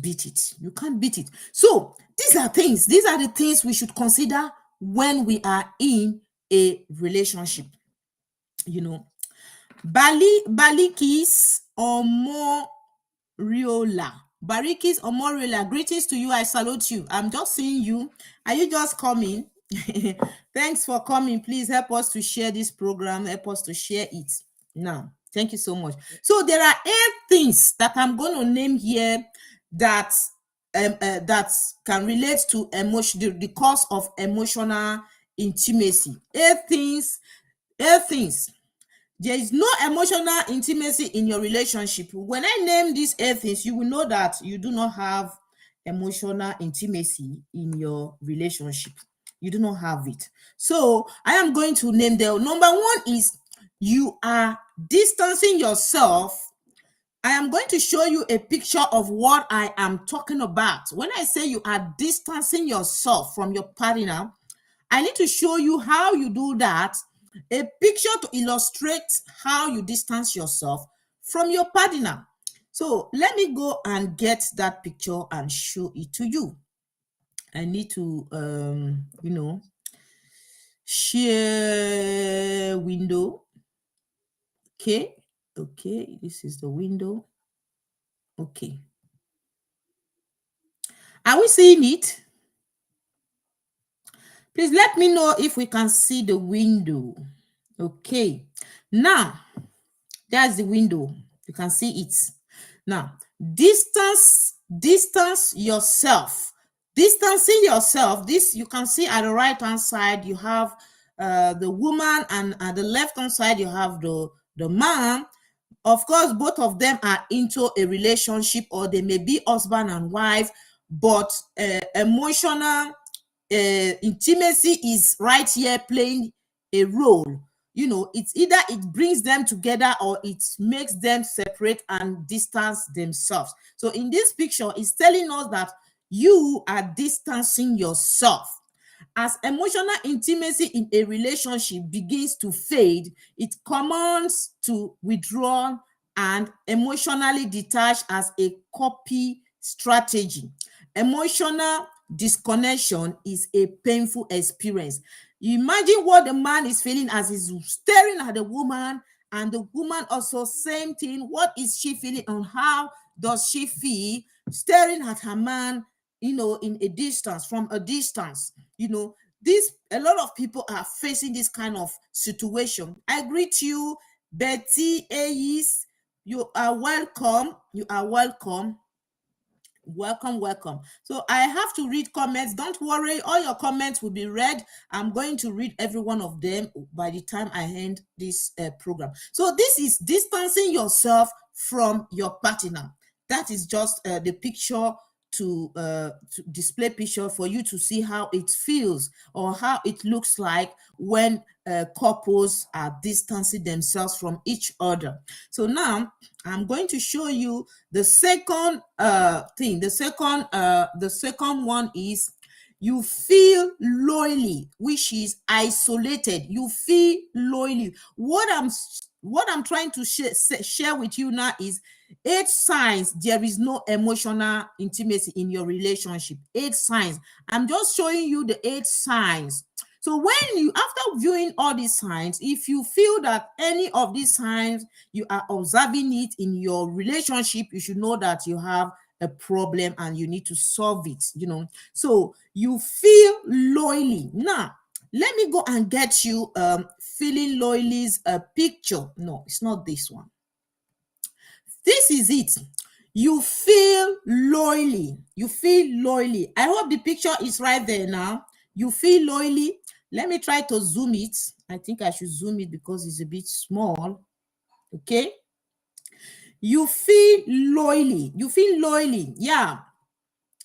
beat it. You can't beat it. So these are the things we should consider when we are in a relationship. Balikis Omoriola. Barikis Omoriola, greetings to you. I salute you. I'm just seeing you. Are you just coming? Thanks for coming. Please help us to share this program. Help us to share it now. Thank you so much. So there are 8 things that I'm going to name here that that can relate to emotion, the cause of emotional intimacy. 8 things. 8 things. There is no emotional intimacy in your relationship. When I name these 8 things, you will know that you do not have emotional intimacy in your relationship. You do not have it. So I am going to name them. Number 1 is you are distancing yourself. I am going to show you a picture of what I am talking about. When I say you are distancing yourself from your partner, I need to show you how you do that. A picture to illustrate how you distance yourself from your partner. So let me go and get that picture and show it to you. I need to, share window. Okay. This is the window. Okay. Are we seeing it? Please let me know if we can see the window. Okay. Now, that's the window. You can see it. Now, distance yourself. Distancing yourself. This you can see at the right hand side, you have the woman, and at the left hand side, you have the man. Of course, both of them are into a relationship, or they may be husband and wife, but emotional intimacy is right here playing a role. It's either it brings them together or it makes them separate and distance themselves. So in this picture, it's telling us that you are distancing yourself. As emotional intimacy in a relationship begins to fade, it commands to withdraw and emotionally detach as a copy strategy. Emotional disconnection is a painful experience. You imagine what the man is feeling as he's staring at the woman, and the woman also same thing. What is she feeling, and how does she feel staring at her man, in a distance, from a distance? This, a lot of people are facing this kind of situation. I greet you, Betty Ayes. You are welcome. Welcome. So I have to read comments. Don't worry, all your comments will be read. I'm going to read every one of them by the time I end this program. So this is distancing yourself from your partner. That is just the picture to display picture for you to see how it feels or how it looks like when couples are distancing themselves from each other. So now I'm going to show you the second thing. The second one is you feel lonely, which is isolated. You feel lonely. What I'm trying to share with you now is 8 signs there is no emotional intimacy in your relationship. 8 signs. I'm just showing you the 8 signs. So when you, after viewing all these signs, if you feel that any of these signs you are observing it in your relationship, you should know that you have a problem and you need to solve it. So you feel lonely. Now let me go and get you feeling lonely's picture. No, it's not this one. This is it. You feel lonely. I hope the picture is right there now. You feel lonely. Let me try to zoom it. I think I should zoom it because it's a bit small. Okay. You feel lonely. Yeah.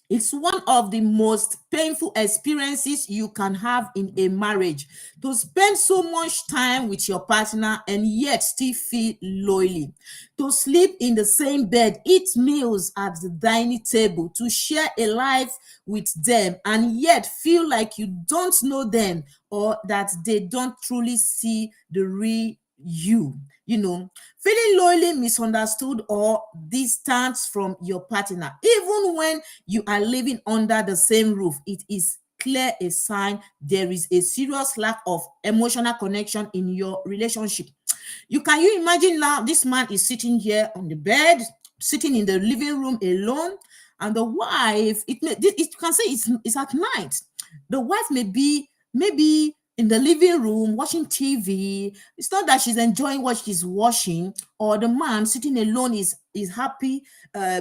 It's one of the most painful experiences you can have in a marriage, to spend so much time with your partner and yet still feel lonely. To sleep in the same bed, eat meals at the dining table, to share a life with them and yet feel like you don't know them or that they don't truly see the real you. Feeling lonely, misunderstood, or distant from your partner, even when you are living under the same roof, it is clear a sign there is a serious lack of emotional connection in your relationship. You imagine now, this man is sitting here on the bed, sitting in the living room alone, and the wife, you can say it's at night. The wife may be maybe in the living room watching TV. It's not that she's enjoying what she's watching, or the man sitting alone is happy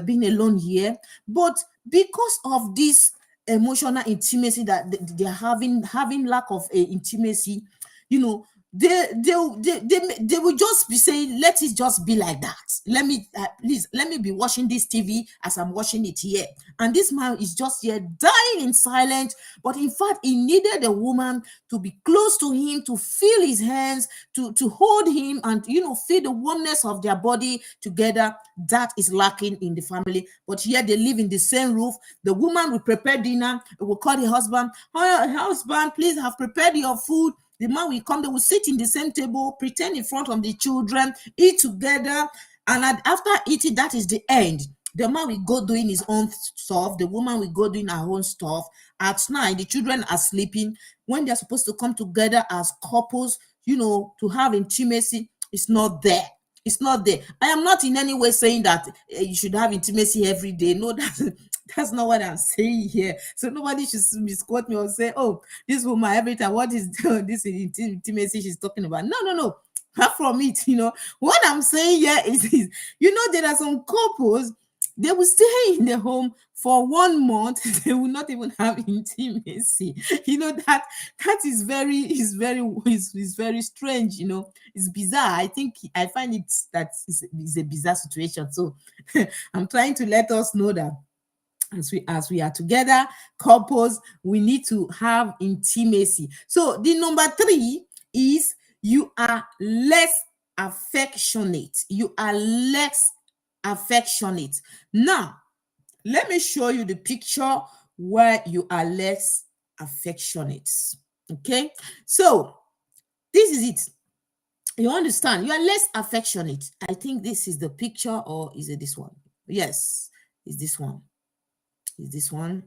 being alone here. But because of this emotional intimacy that they're having lack of intimacy, you know, they will just be saying, let it just be like that. Let me please let me be watching this TV as I'm watching it here. And this man is just here dying in silence. But in fact, he needed a woman to be close to him, to feel his hands, to hold him, and feel the warmness of their body together. That is lacking in the family. But here they live in the same roof. The woman will prepare dinner, will call the husband, "Oh, husband, please have prepared your food." The man will come, they will sit in the same table, pretend in front of the children, eat together. And after eating, that is the end. The man will go doing his own stuff. The woman will go doing her own stuff. At night, the children are sleeping. When they're supposed to come together as couples, to have intimacy, it's not there. It's not there. I am not in any way saying that you should have intimacy every day. No, that's not what I'm saying here. So nobody should misquote me or say, "Oh, this woman every time, what is this intimacy she's talking about?" No, no, no. Apart from it, what I'm saying here is, there are some couples, they will stay in the home for 1 month. They will not even have intimacy. That is very strange. It's bizarre. I find that is a bizarre situation. So I'm trying to let us know that as we are together, couples, we need to have intimacy. So the number 3 is, you are less affectionate. You are less affectionate. Now, let me show you the picture where you are less affectionate. Okay, so this is it. You understand? You are less affectionate. I think this is the picture, or is it this one? Yes, it's this one. Is this one?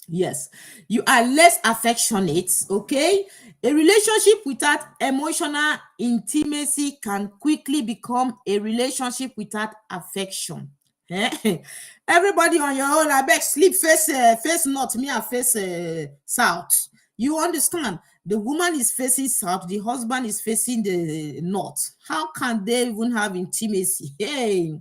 Yes, you are less affectionate. Okay, a relationship without emotional intimacy can quickly become a relationship without affection. Everybody on your own, I beg, sleep face north, me I face south. You understand? The woman is facing south, the husband is facing the north. How can they even have intimacy? Hey,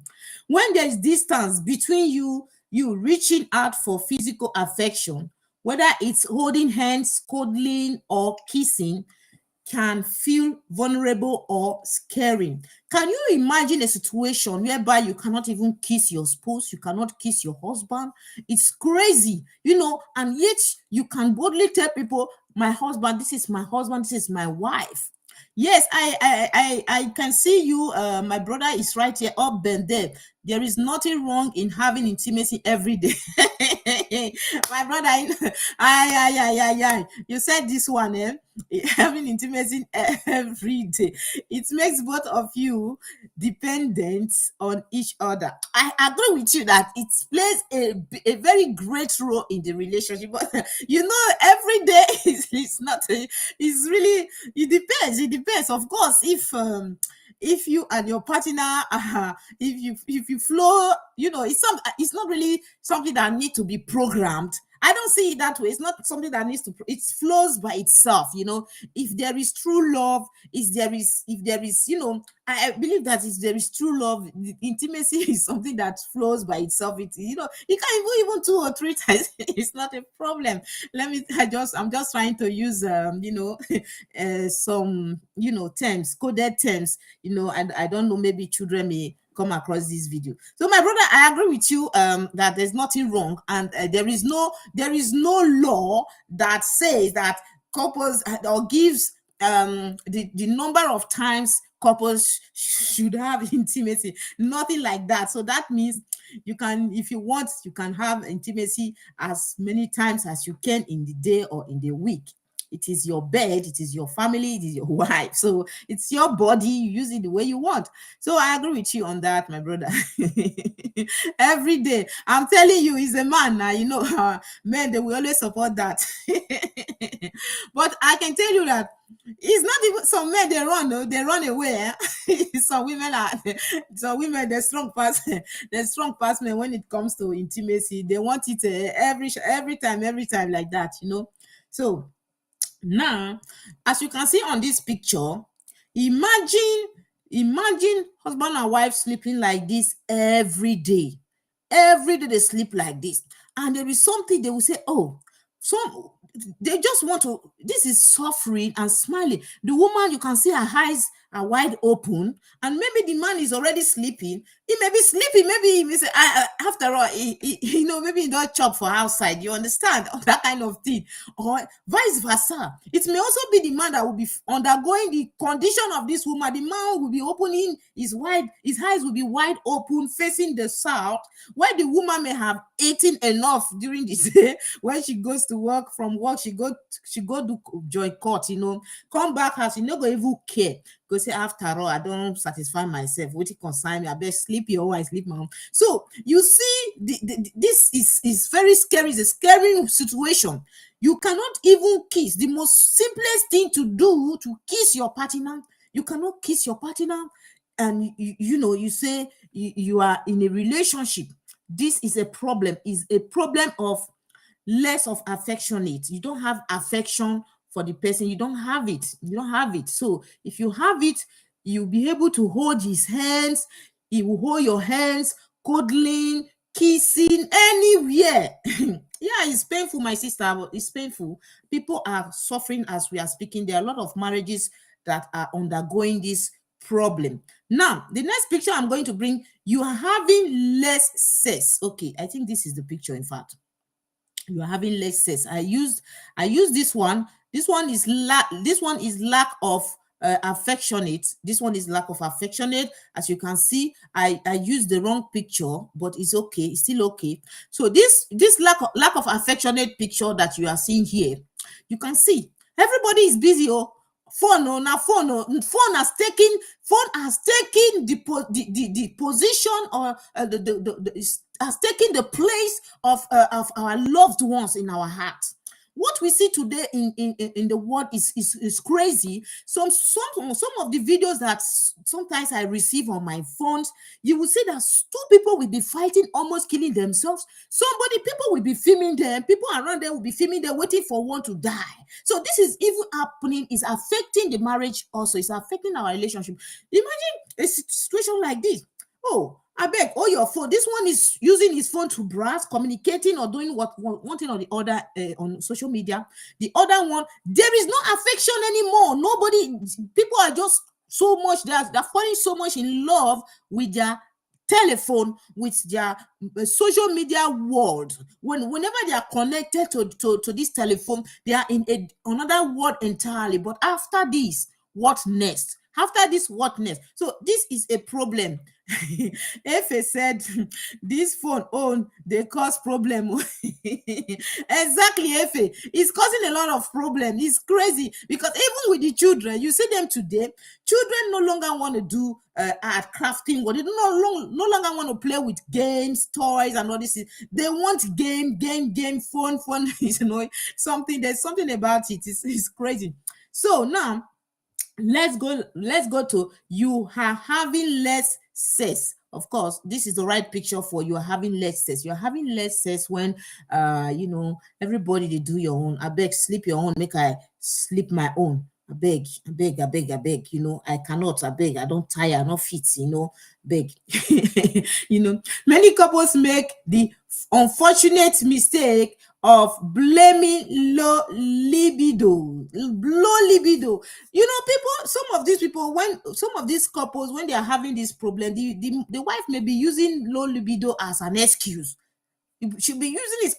when there is distance between you reaching out for physical affection, whether it's holding hands, cuddling, or kissing, can feel vulnerable or scary. Can you imagine a situation whereby you cannot even kiss your spouse, you cannot kiss your husband? It's crazy, and yet you can boldly tell people, "My husband, this is my husband, this is my wife." Yes, I can see you. My brother is right here, up and there. There is nothing wrong in having intimacy every day. My brother, you said this one, having intimacy every day. It makes both of you dependent on each other. I agree with you that it plays a very great role in the relationship. But every day is not. It's really, it depends. Of course, if you and your partner, if you flow, it's not really something that need to be programmed. I don't see it that way. It's not something that needs to. It flows by itself. If there is true love, if there is, I believe that if there is true love, the intimacy is something that flows by itself. You can even 2 or 3 times. It's not a problem. I'm just trying to use some terms, coded terms, and I don't know, maybe children may come across this video. So my brother, I agree with you that there's nothing wrong, and there is no law that says that couples or gives the number of times couples should have intimacy. Nothing like that. So that means you can, if you want, you can have intimacy as many times as you can in the day or in the week. It is your bed, it is your family, it is your wife. So it's your body, you use it the way you want. So I agree with you on that, my brother. Every day. I'm telling you, he's a man now, men, they will always support that. But I can tell you that it's not even some men, they run away. Some women, they're strong past men when it comes to intimacy. They want it every time like that. So Now, as you can see on this picture, imagine husband and wife sleeping like this every day. Every day they sleep like this. And there is something they will say, oh, some they just want to, this is suffering and smiling. The woman, you can see her eyes are wide open, and maybe the man is already sleeping. He may be sleeping, maybe he may say, after all, maybe he don't chop for outside. You understand? That kind of thing. Or vice versa. It may also be the man that will be undergoing the condition of this woman. The man will be opening his eyes will be wide open, facing the south, where the woman may have eaten enough during the day. When she goes to work, from work, she go do joy court, come back house, she no go even care. Go say, after all, I don't satisfy myself. What you consign me? I best sleep your own, I sleep my own. So you see, this is very scary. It's a scary situation. You cannot even kiss. The most simplest thing to do to kiss your partner, you cannot kiss your partner. And you say you are in a relationship. This is a problem. Is a problem of less of affectionate. You don't have affection for the person. You don't have it. So if you have it, you'll be able to hold his hands. He will hold your hands, cuddling, kissing, anywhere. Yeah, it's painful, my sister, but it's painful. People are suffering as we are speaking. There are a lot of marriages that are undergoing this problem. Now, the next picture I'm going to bring, you are having less sex. Okay, I think this is the picture, in fact. You are having less sex. I used this one. This one is lack of affectionate. This one is lack of affectionate. As you can see, I used the wrong picture, but it's okay. It's still okay. So this lack of affectionate picture that you are seeing here, you can see everybody is busy. Oh, phone has taken the position, or has taken the place of our loved ones in our hearts. What we see today in the world is crazy. Some of the videos that sometimes I receive on my phones, you will see that two people will be fighting, almost killing themselves. People will be filming them, people around them will be filming them, waiting for one to die. So this is even happening, is affecting the marriage also, it's affecting our relationship. Imagine a situation like this. Oh, I beg, your phone. This one is using his phone to browse, communicating, or doing one thing or the other on social media. The other one, there is no affection anymore. People are just so much, they're falling so much in love with their telephone, with their social media world. Whenever they are connected to this telephone, they are in another world entirely. But after this, what next? After this, what next? So this is a problem. Efe said, this phone they cause problem. Exactly, Efe. It's causing a lot of problem. It's crazy, because even with the children, you see them today, children no longer want to do art, crafting, or they no longer want to play with games, toys, and all this. They want game, phone. There's something about it. It's crazy. So now, let's go to, you are having less sex. Of course, this is the right picture for you are having less sex. You're having less sex when everybody, they do your own. I beg, sleep your own, make I sleep my own. I beg. I cannot. I beg, I don't tire, I not fit, beg. Many couples make the unfortunate mistake of blaming low libido. Some of these people, when some of these couples, when they are having this problem, the wife may be using low libido as an excuse. You should be using this.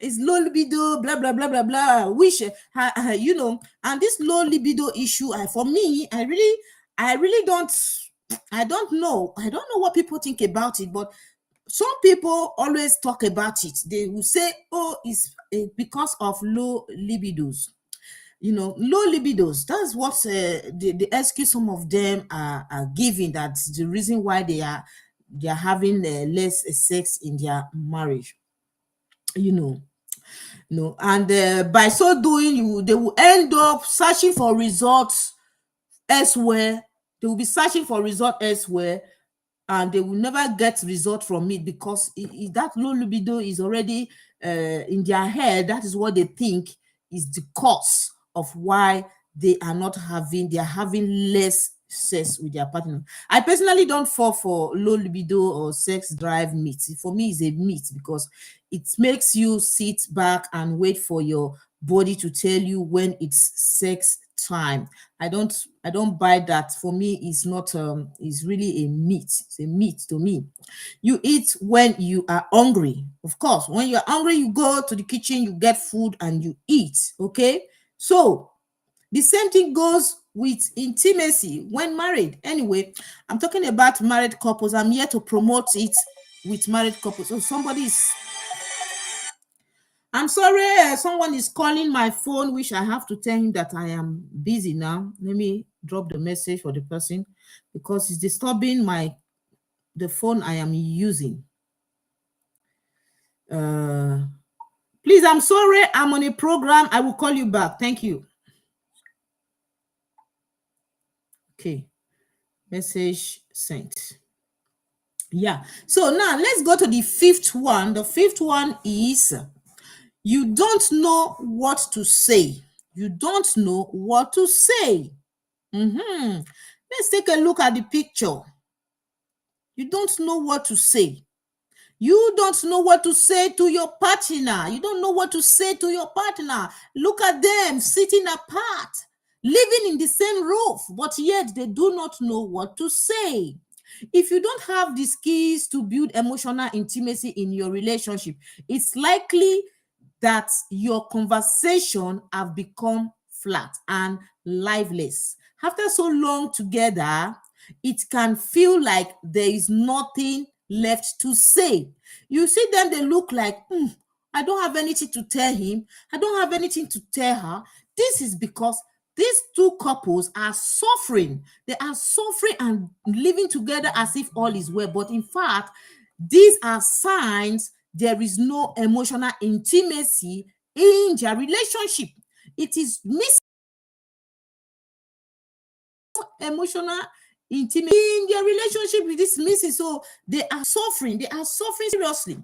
It's low libido, blah blah blah blah blah. And this low libido issue, for me, I really don't. I don't know. I don't know what people think about it, but some people always talk about it. They will say, oh, it's because of low libidos. Low libidos. That's what the excuse some of them are giving. That's the reason why they are having less sex in their marriage. And by so doing, they will end up searching for results elsewhere. They will be searching for results elsewhere, and they will never get result from it, because that low libido is already in their head. That is what they think is the cause of why they are having less sex with their partner. I personally don't fall for low libido or sex drive myth. For me, it's a myth because it makes you sit back and wait for your body to tell you when it's sex time. I don't buy that. For me, it's not it's really a myth. It's a myth to me. You eat when you are hungry. Of course, when you're hungry, you go to the kitchen, you get food and you eat. Okay. So the same thing goes with intimacy when married. Anyway, I'm talking about married couples. I'm here to promote it with married couples. So I'm sorry, someone is calling my phone, which I have to tell him that I am busy now. Let me drop the message for the person because it's disturbing the phone I am using. Please, I'm sorry, I'm on a program. I will call you back. Thank you. Okay, message sent. Yeah, so now let's go to the fifth one. The fifth one is you don't know what to say. You don't know what to say. Let's take a look at the picture. You don't know what to say. You don't know what to say to your partner. You don't know what to say to your partner. Look at them sitting apart, living in the same roof, but yet they do not know what to say. If you don't have the skills to build emotional intimacy in your relationship, it's likely that your conversation have become flat and lifeless. After so long together, it can feel like there is nothing left to say. You see them, they look like, I don't have anything to tell him. I don't have anything to tell her. This is because these two couples are suffering. They are suffering and living together as if all is well. But in fact, these are signs there is no emotional intimacy in their relationship. It is missing emotional intimacy in their relationship. It is missing. So they are suffering. They are suffering seriously.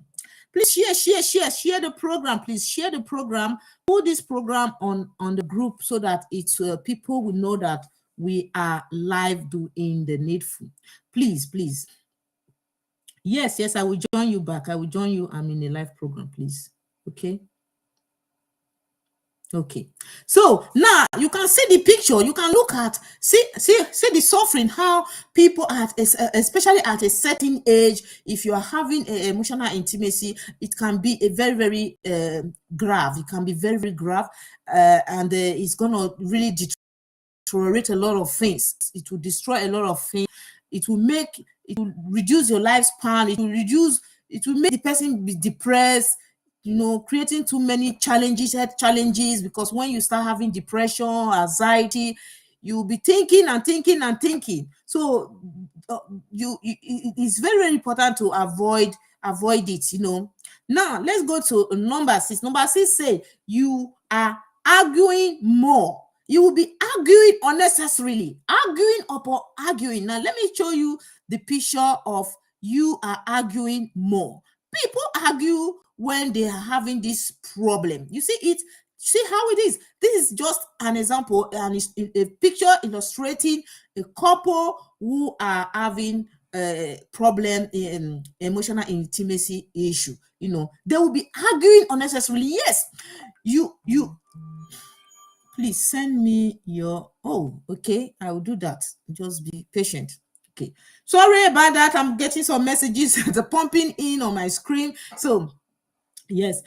Please share the program. Please share the program. Put this program on the group so that it's people will know that we are live doing the needful. Please. Yes, I will join you back. I will join you. I'm in a live program, please. Okay. So now you can see the picture. You can look at see the suffering, how people especially at a certain age, if you are having emotional intimacy, it can be a very, very grave. It can be very, very grave, and it's gonna really deteriorate a lot of things. It will destroy a lot of things. It will reduce your lifespan. It will make the person be depressed, creating too many health challenges, because when you start having depression, anxiety, you'll be thinking and thinking and thinking. So it's very, very important to avoid it. Now let's go to number 6. Number 6 say you are arguing more. You will be arguing unnecessarily, arguing upon arguing. Now let me show you the picture of you are arguing more. People argue when they are having this problem. You see it. See how it is. This is just an example, and it's a picture illustrating a couple who are having a problem in emotional intimacy issue. They will be arguing unnecessarily. Yes, you please send me your okay, I will do that. Just be patient. Okay, sorry about that. I'm getting some messages that are pumping in on my screen. So yes,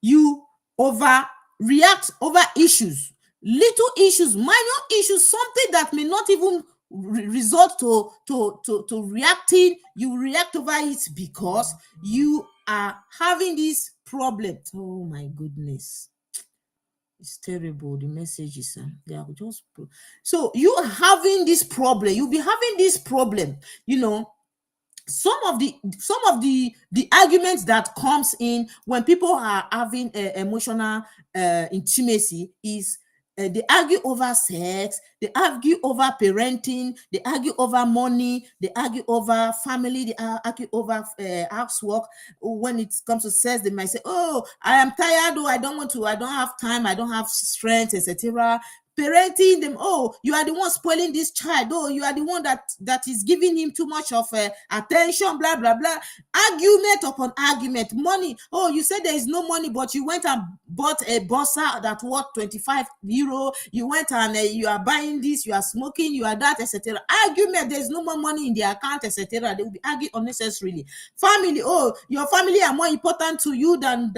you overreact over issues, little issues, minor issues, something that may not even result to reacting. You react over it because you are having this problem. Oh my goodness, it's terrible. The messages, they are just so you are having this problem. You'll be having this problem. Some of the arguments that comes in when people are having emotional intimacy is they argue over sex, They argue over parenting, they argue over money, they argue over family, they argue over housework. When it comes to sex, they might say, oh, I am tired, oh, I don't want to, I don't have time, I don't have strength, etc. Parenting them, oh, you are the one spoiling this child, oh, you are the one that is giving him too much of attention, blah blah blah. Argument upon argument. Money, oh, you said there is no money, but you went and bought a bossa that worth 25 euro. You went and you are buying this, you are smoking, you are that, etc. Argument, there's no more money in the account, etc. They will be arguing unnecessarily. Family, oh, your family are more important to you than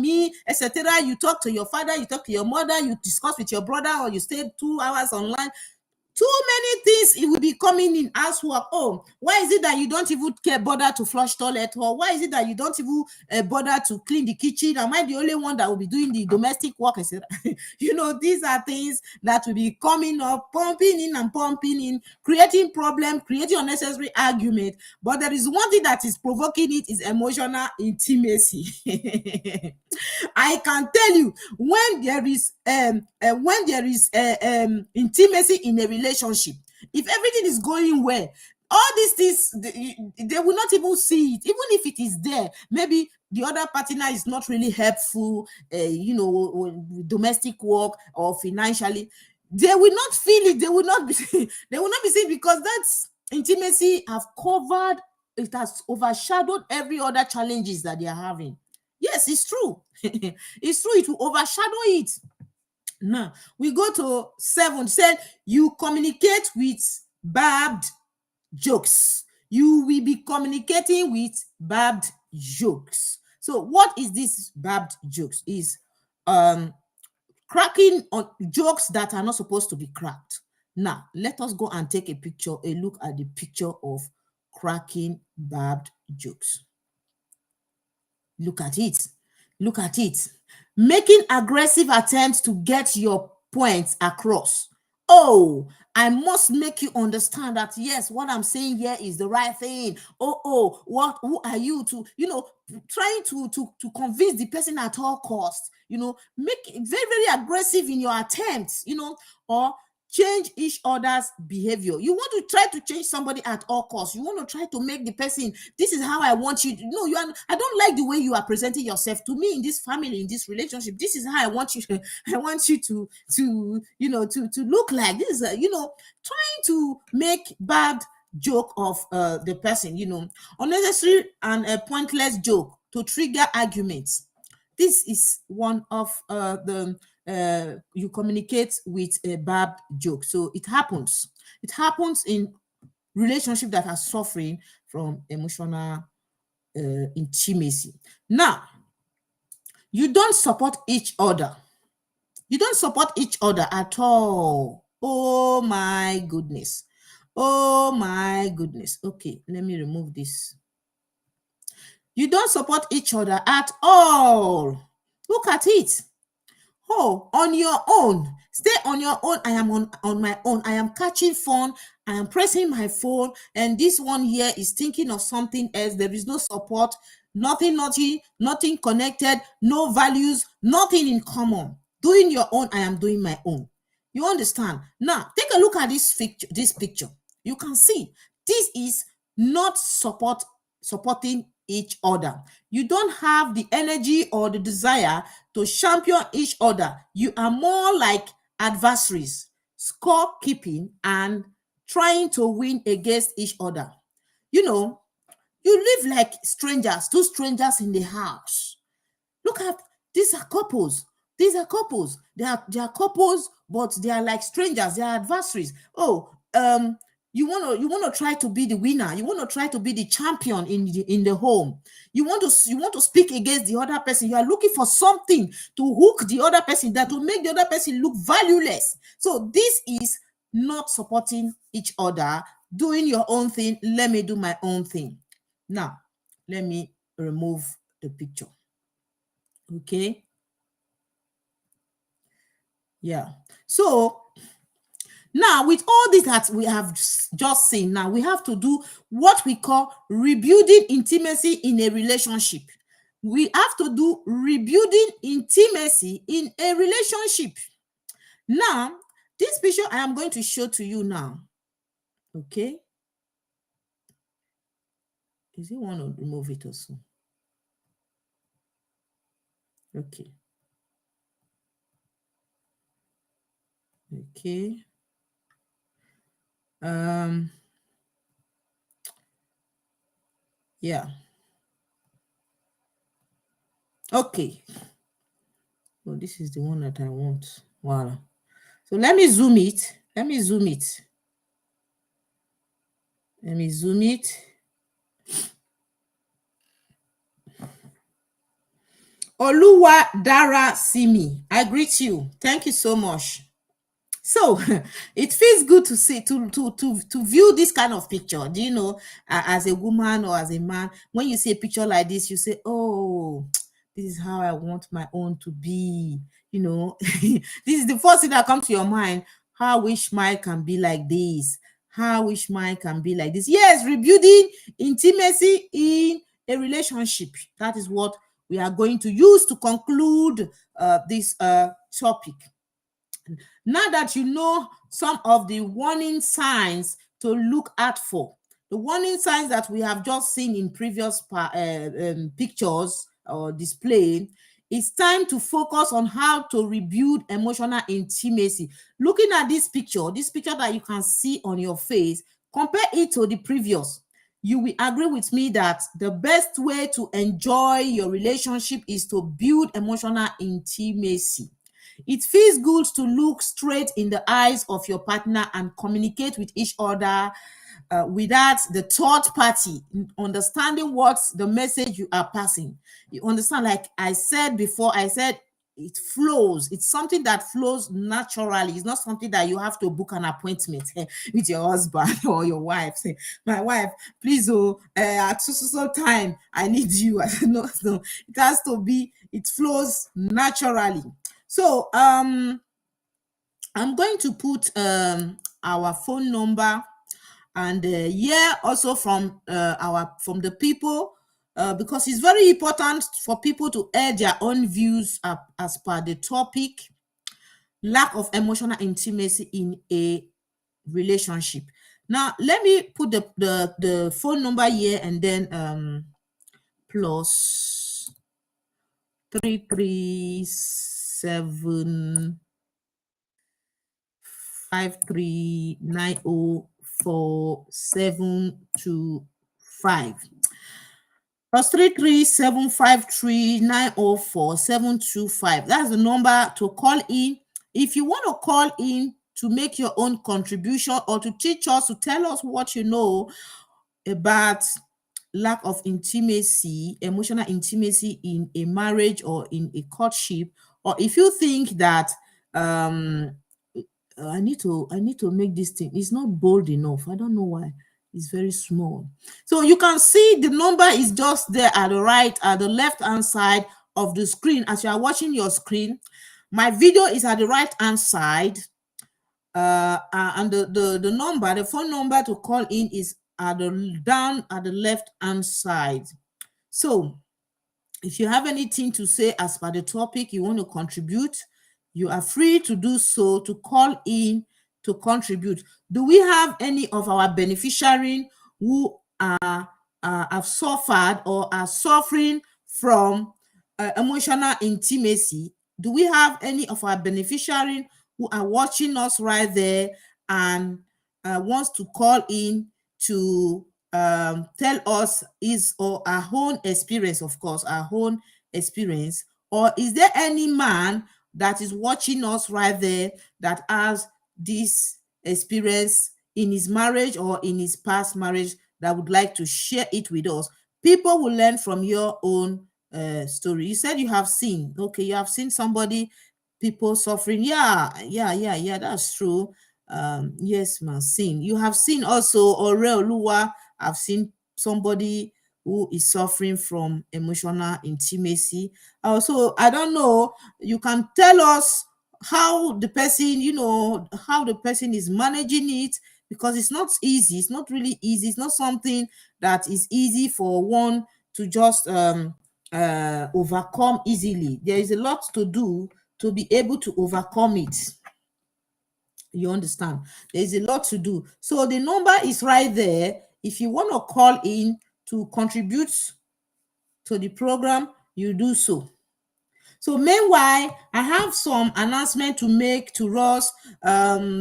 me, etc. You talk to your father, you talk to your mother, you discuss with your brother, or you stay 2 hours online. Too many things it will be coming in housework. Oh, why is it that you don't even care bother to flush toilet? Or why is it that you don't even bother to clean the kitchen? Am I the only one that will be doing the domestic work, etc.? These are things that will be coming up, pumping in and pumping in, creating problem, creating unnecessary argument. But there is one thing that is provoking it, is emotional intimacy. I can tell you, when there is intimacy in a relationship, if everything is going well, all these things, they will not even see it. Even if it is there, maybe the other partner is not really helpful, with domestic work or financially, they will not feel it. They will not be they will not be seen, because that's intimacy have covered, it has overshadowed every other challenges that they are having. Yes, it's true. It's true. It will overshadow it. Now, we go to 7. Said, you communicate with barbed jokes. You will be communicating with barbed jokes. So what is this barbed jokes? Is cracking on jokes that are not supposed to be cracked. Now, let us go and take a look at the picture of cracking barbed jokes. Look at it. Look at it. Making aggressive attempts to get your points across. Oh, I must make you understand that, yes, what I'm saying here is the right thing. Who are you to, trying to convince the person at all costs, make it very, very aggressive in your attempts, or change each other's behavior. You want to try to change somebody at all costs. You want to try to make the person, this is how I want you to, no, I don't like the way you are presenting yourself to me in this family, in this relationship. This is how I want you I want you to look like this. Trying to make bad joke of the person, unnecessary and a pointless joke to trigger arguments. This is one of you communicate with a bad joke. So it happens. It happens in relationship that are suffering from emotional intimacy. Now, you don't support each other. You don't support each other at all. Oh my goodness. Oh my goodness. Okay, let me remove this. You don't support each other at all. Look at it. Oh, on your own. Stay on your own. I am on my own. I am catching phone. I am pressing my phone. And this one here is thinking of something else. There is no support. Nothing connected. No values. Nothing in common. Doing your own. I am doing my own. You understand? Now, take a look at this picture. You can see this is not supporting each other. You don't have the energy or the desire to champion each other. You are more like adversaries, score keeping and trying to win against each other. You live like strangers, two strangers in the house. Look at, these are couples. These are couples. They are couples, but they are like strangers. They are adversaries. You want to try to be the winner. You want to try to be the champion in the home. You want to speak against the other person. You are looking for something to hook the other person, that will make the other person look valueless. So this is not supporting each other. Doing your own thing. Let me do my own thing. Now, let me remove the picture. Okay. Yeah. So now, with all this that we have just seen, now we have to do what we call rebuilding intimacy in a relationship. We have to do rebuilding intimacy in a relationship. Now, This picture I am going to show to you now. Okay. Is it want to remove it also? Okay. Okay. Yeah. Okay. Oh, this is the one that I want. Wow. So let me zoom it. Let me zoom it. Let me zoom it. Oluwa Dara Simi, I greet you. Thank you so much. So it feels good to see to view this kind of picture. Do you know, as a woman or as a man, when you see a picture like this, you say, "Oh, this is how I want my own to be." You know, this is the first thing that comes to your mind. How I wish mine can be like this. How I wish mine can be like this. Yes, rebuilding intimacy in a relationship. That is what we are going to use to conclude this topic. Now that you know some of the warning signs to look out for, the warning signs that we have just seen in previous pictures or display, it's time to focus on how to rebuild emotional intimacy. Looking at this picture that you can see on your face, compare it to the previous. You will agree with me that the best way to enjoy your relationship is to build emotional intimacy. It feels good to look straight in the eyes of your partner and communicate with each other without the third party understanding what's the message you are passing. You understand? Like I said before, I said it flows. It's something that flows naturally. It's not something that you have to book an appointment with your husband or your wife. Say, my wife, please, at so time, I need you. No, it has to be, it flows naturally. So I'm going to put our phone number and yeah, also from the people, because it's very important for people to air their own views as per the topic: lack of emotional intimacy in a relationship. Now let me put the phone number here, and then plus 337 53904 725. Plus 33753904725. That's the number to call in. If you want to call in to make your own contribution or to teach us, to tell us what you know about lack of intimacy, emotional intimacy in a marriage or in a courtship, or if you think that I need to make this thing, it's not bold enough. I don't know why. It's very small. So you can see the number is just there at the left hand side of the screen as you are watching your screen. My video is at the right hand side, and the phone number to call in is down at the left hand side. So if you have anything to say as per the topic, you want to contribute, you are free to do so, to call in to contribute. Do we have any of our beneficiaries who have suffered or are suffering from emotional intimacy? Do we have any of our beneficiaries who are watching us right there and wants to call in to tell us his or our own experience, of course, our own experience? Or is there any man that is watching us right there that has this experience in his marriage or in his past marriage that would like to share it with us? People will learn from your own story. You said you have seen, okay, you have seen somebody, people suffering. Yeah, that's true. Yes, man, seen. You have seen also Oreoluwa. I've seen somebody who is suffering from emotional intimacy. Also, I don't know, you can tell us how the person, how the person is managing it, because it's not easy. It's not really easy. It's not something that is easy for one to just overcome easily. There is a lot to do to be able to overcome it. You understand? There's a lot to do. So the number is right there. If you want to call in to contribute to the program, you do so. So meanwhile, I have some announcement to make to us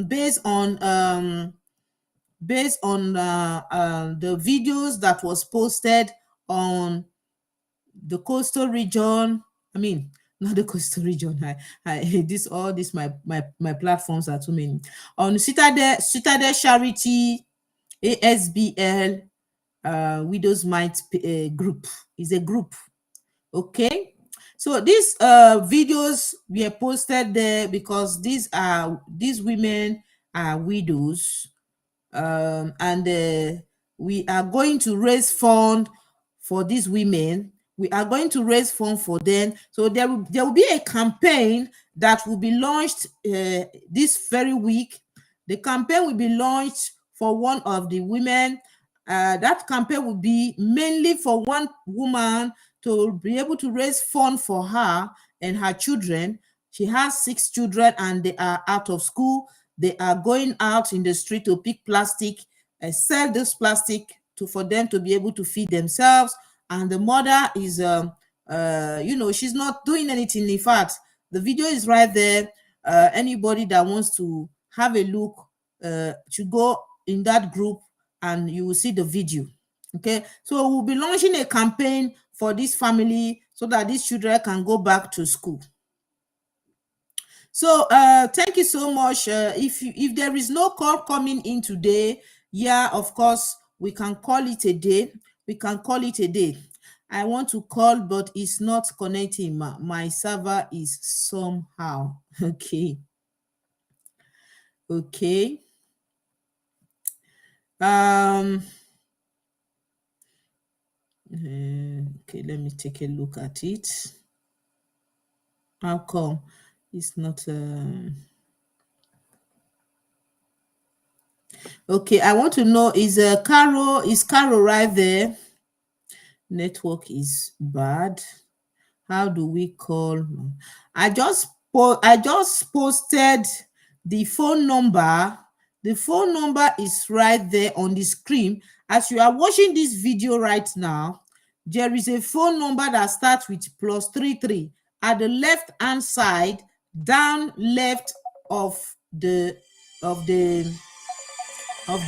based on the videos that was posted on the coastal region. I mean, not the coastal region. My platforms are too many. On Citadel Charity, ASBL, Widows Might group is a group. Okay, so these videos were posted there because these women are widows, and we are going to raise fund for these women. We are going to raise funds for them. So there will be a campaign that will be launched this very week. The campaign will be launched for one of the women. That campaign will be mainly for one woman to be able to raise funds for her and her children. She has 6 children and they are out of school. They are going out in the street to pick plastic and sell this plastic for them to be able to feed themselves. And the mother is, she's not doing anything. In fact, the video is right there. Anybody that wants to have a look should go in that group and you will see the video. Okay, so we'll be launching a campaign for this family so that these children can go back to school. So thank you so much. If there is no call coming in today, yeah, of course we can call it a day. I want to call, but it's not connecting. My server is somehow. Okay. Okay, let me take a look at it. How come it's not okay? I want to know, is Carol right there? Network is bad. How do we call? I just posted the phone number. The phone number is right there on the screen. As you are watching this video right now, there is a phone number that starts with +33 at the left hand side, down left of the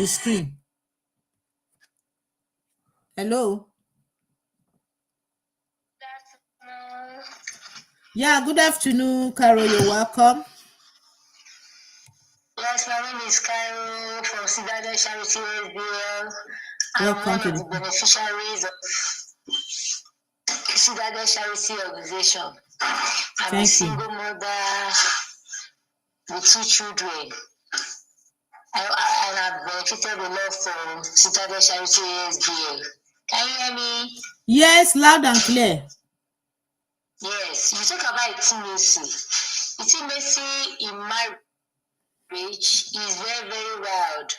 screen. Hello. Yeah, good afternoon, Carol. You're welcome. Yes, my name is Carol from Citadel Charity SBL. I'm one of the beneficiaries of Citadel Charity Organization. I'm a single mother with 2 children. And I've benefited a lot from Citadel Charity SBL. Can you hear me? Yes, loud and clear. Yes, you talk about intimacy. Intimacy in marriage is very, very wild.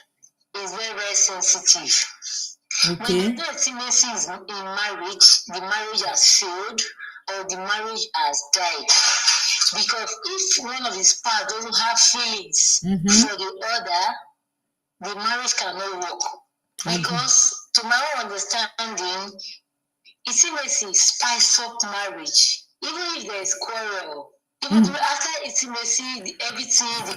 It's very, very sensitive. Okay. When the intimacy is in marriage, the marriage has failed or the marriage has died. Because if one of his parts doesn't have feelings for the other, the marriage cannot work. Because to my own understanding, intimacy spices up marriage. Even if there is quarrel, even after intimacy, everything will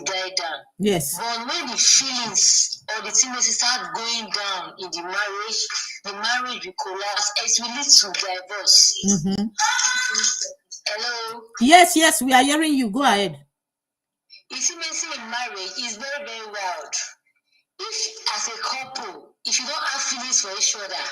die down. Yes. But when the feelings or the intimacy start going down in the marriage will collapse. It will lead to divorce. Hello? Yes, we are hearing you. Go ahead. Intimacy in marriage is very, very wild. If as a couple, if you don't have feelings for each other,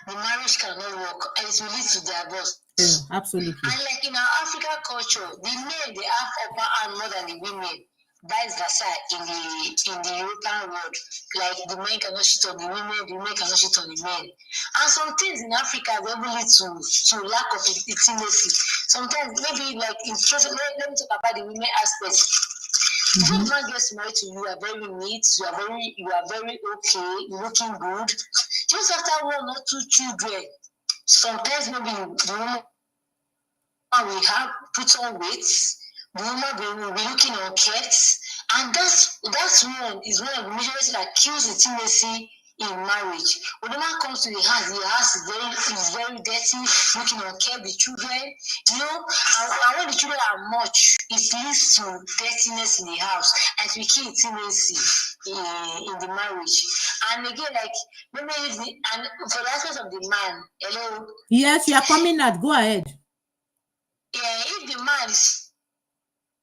the marriage cannot work and it will lead to divorce. Yeah, absolutely. And like in our African culture, the men, they have upper hand more than the women. Vice versa in the European world. Like the men cannot cheat on the women cannot cheat on the men. And some things in Africa they will lead to lack of intimacy. Sometimes maybe like in let me talk about the women aspect. When a man gets married to you, you are very neat, you are very okay, you're looking good. Just after 1 or 2 children, sometimes maybe the woman will have put on weight, the woman will be looking unkept, and that's one is one of the major things that kills intimacy in marriage. When the man comes to the house is very dirty, looking unkept, the children, and when the children are much, it leads to dirtiness in the house, and we kill intimacy in the marriage. And again, like maybe and for the aspect of the man, hello. Yes, you are coming out. Go ahead. Yeah, if the man is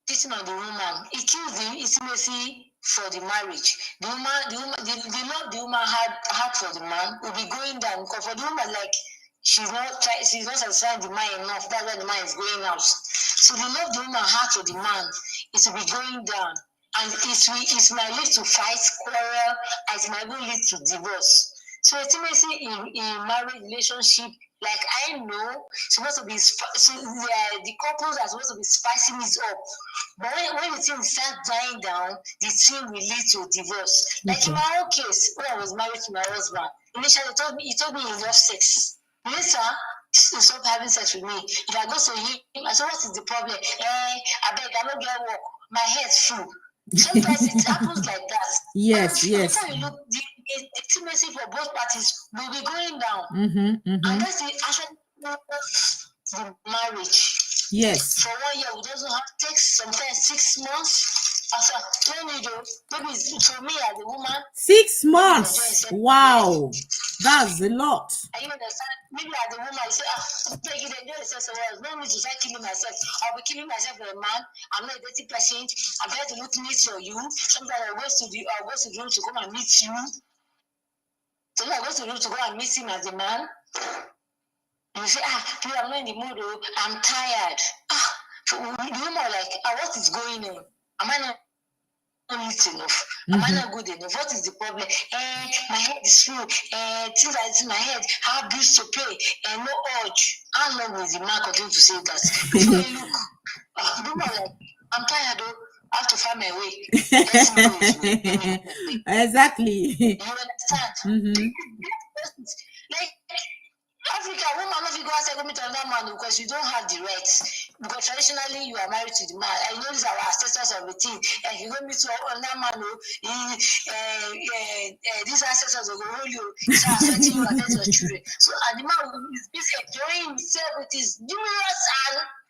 sitting on the woman, it kills the intimacy for the marriage. The love the woman had for the man will be going down, because for the woman, like she's not satisfying the man enough. That's why the man is going out. So the love the woman had for the man, it will be going down, and it might lead to fight, quarrel, and it might even lead to divorce. So intimacy in marriage relationship, like I know, supposed to be the couples are supposed to be spicing it up. But when the thing starts dying down, the thing will lead to divorce. Like in my own case, when I was married to my husband, initially he told me he loved sex. Later, he stopped having sex with me. If I go to him, I said, what is the problem? I beg, I don't get work. My head's full. Sometimes it happens like that. Yes, and yes. Before you look, the intimacy for both parties will be going down. And that's actually the marriage. Yes. For 1 year, we doesn't have sex, sometimes 6 months. Maybe for me as a woman, 6 months. Wow, that's a lot. You understand? Maybe as a woman, I say, take it, enjoy yourself. No need to start killing myself. I'll be killing myself for a man. I'm not a dirty person. I'm there to look neat for you. Sometimes I'll go to the room to come and meet you. So I go to the room to go and meet him as a man. And you say, please, I'm not in the mood. I'm tired. So the woman like, what is going on? Am I not neat enough? Am I not good enough? What is the problem? My head is full. Things are in my head. I have bills to pay. No urge. How long will the man continue to say that? Before you look, the woman like, I'm tired though. I have to find my way. Exactly. You understand? Like Africa, woman not go outside go meet another man because you don't have the rights. Because traditionally you are married to the man. I know these are our ancestors of the thing. And you go meet another man, these ancestors will hold you, start affecting you and your children. So and the man is busy enjoying himself with his numerous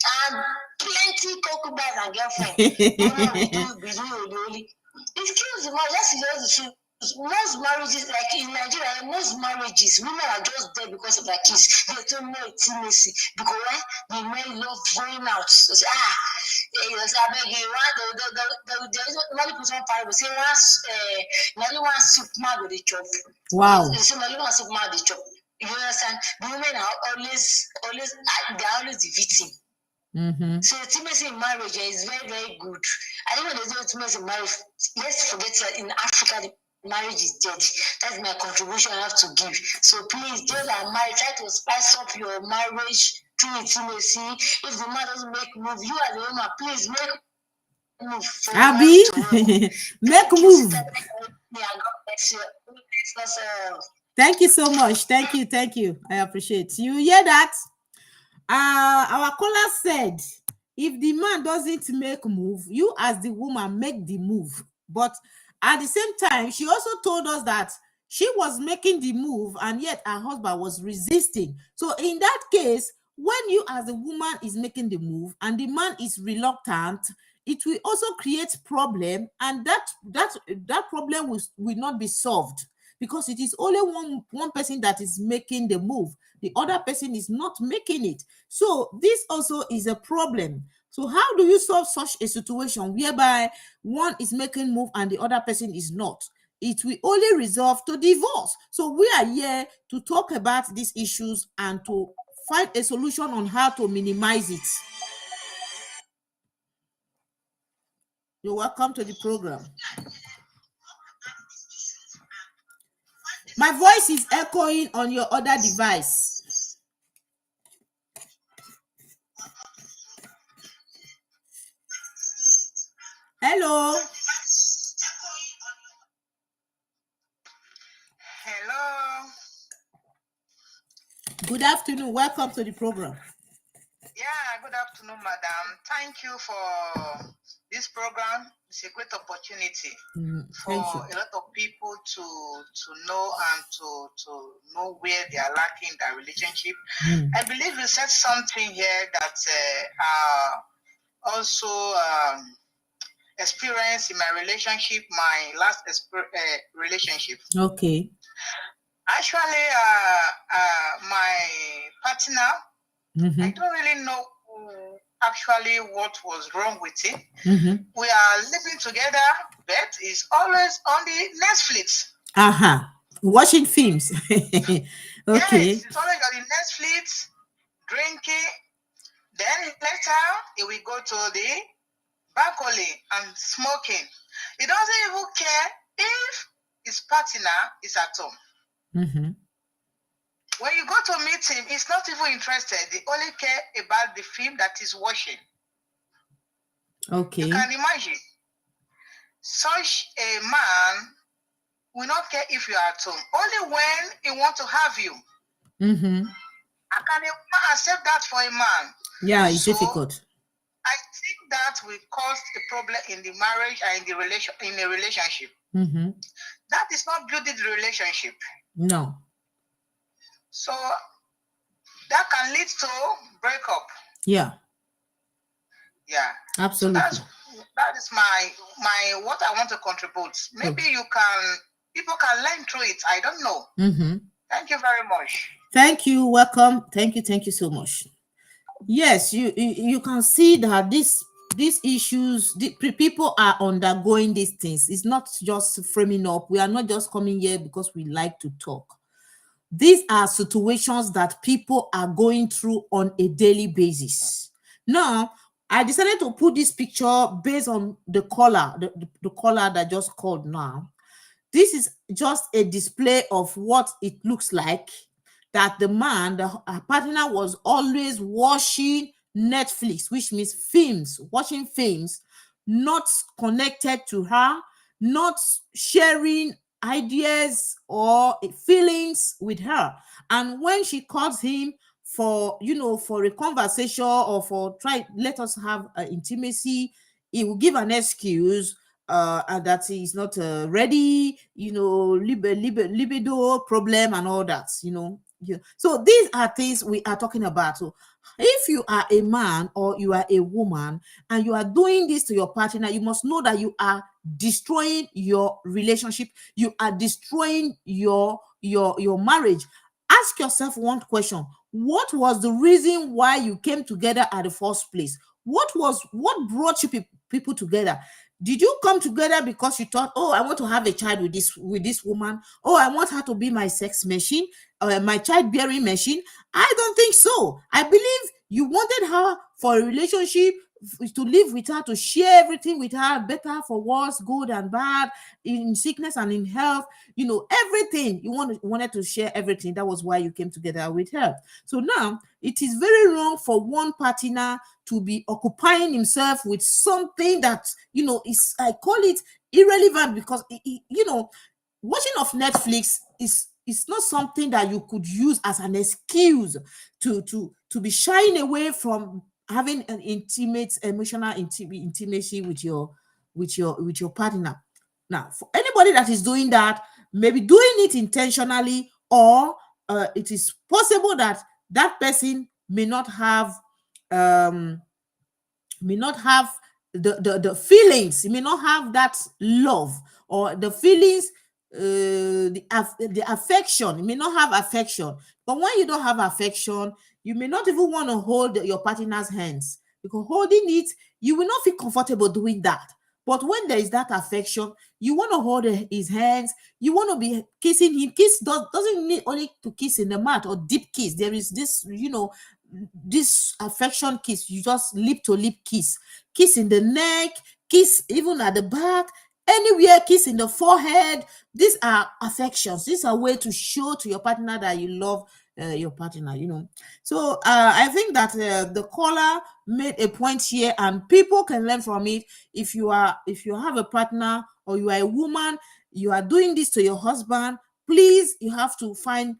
and plenty concubines and girlfriends. The woman will do holy. It kills the man. That's the truth. Most marriages, like in Nigeria, most marriages, women are just there because of their kids. They don't know intimacy because the men love going out. So say, I beg you, there is only put on fire. Say only one soup man with the chop. Wow. They say only one soup man with the chop. You understand? The women are always the victim. So intimacy in marriage is very, very good. I think when there's no intimacy in marriage, let's forget that in Africa, marriage is dead. That's my contribution I have to give. So please, those that are married, try to spice up your marriage through intimacy. If the man doesn't make move, you as a woman, please make move. Abby, make move. Thank you so much. Thank you. I appreciate you. Hear that? Our caller said, if the man doesn't make move, you as the woman make the move. But at the same time, she also told us that she was making the move and yet her husband was resisting. So in that case, when you as a woman is making the move and the man is reluctant, it will also create problem, and that problem will not be solved because it is only one person that is making the move. The other person is not making it. So this also is a problem. So how do you solve such a situation whereby one is making move and the other person is not? It will only resolve to divorce. So we are here to talk about these issues and to find a solution on how to minimize it. You're welcome to the program. My voice is echoing on your other device. Hello. Hello. Good afternoon. Welcome to the program. Yeah, good afternoon. afternoon, madam. Thank you for this program. It's a great opportunity for a lot of people to know and to know where they are lacking their relationship. I believe you said something here that also experienced in my relationship, my last relationship. Okay. Actually, my partner, I don't really know actually what was wrong with him. We are living together, but it's always on the Netflix. Watching films. Okay. Yes, it's always on the Netflix, drinking. Then later, he will go to the balcony and smoking. He doesn't even care if his partner is at home. When you go to meet him, he's not even interested. He only care about the film that he's watching. Okay. You can imagine. Such a man will not care if you are at home. Only when he wants to have you. How can a woman accept that for a man? Yeah, it's difficult. I think that will cause a problem in the marriage and in the relationship. That is not building the relationship. No. So that can lead to breakup. Yeah. Yeah. Absolutely. So that is my what I want to contribute. Maybe people can learn through it. I don't know. Thank you very much. Thank you. Welcome. Thank you so much. Yes, you can see that these issues, people are undergoing these things. It's not just framing up. We are not just coming here because we like to talk. These are situations that people are going through on a daily basis. Now, I decided to put this picture based on the caller, the caller that just called now. This is just a display of what it looks like, that the man, the partner, was always watching Netflix, which means films, watching films, not connected to her, not sharing ideas or feelings with her. And when she calls him for a conversation or for let us have intimacy, he will give an excuse and that he's not ready, libido problem and all that. So these are things we are talking about. So if you are a man or you are a woman and you are doing this to your partner, you must know that you are destroying your relationship. You are destroying your marriage. Ask yourself one question: what was the reason why you came together at the first place? What brought you people together? Did you come together because you thought, oh, I want to have a child with this woman? Oh, I want her to be my sex machine, my childbearing machine? I don't think so. I believe you wanted her for a relationship, to live with her, to share everything with her, better for worse, good and bad, in sickness and in health, everything. You wanted to share everything. That was why you came together with her. So now it is very wrong for one partner to be occupying himself with something that, is, I call it irrelevant, because, watching of Netflix is not something that you could use as an excuse to be shying away from having an intimate, emotional intimacy with your partner. Now, for anybody that is doing that, maybe doing it intentionally, or it is possible that that person may not have the feelings. He may not have that love or the feelings, the affection. You may not have affection. But when you don't have affection, you may not even want to hold your partner's hands, because holding it, you will not feel comfortable doing that. But when there is that affection, you want to hold his hands, you want to be kissing him. Kiss doesn't need only to kiss in the mouth or deep kiss. There is this, this affection kiss. You just lip to lip kiss in the neck, kiss even at the back, anywhere, kiss in the forehead. These are affections. These are ways to show to your partner that you love your partner. So I think that the caller made a point here, and people can learn from it. If you have a partner, or you are a woman, you are doing this to your husband, please, you have to find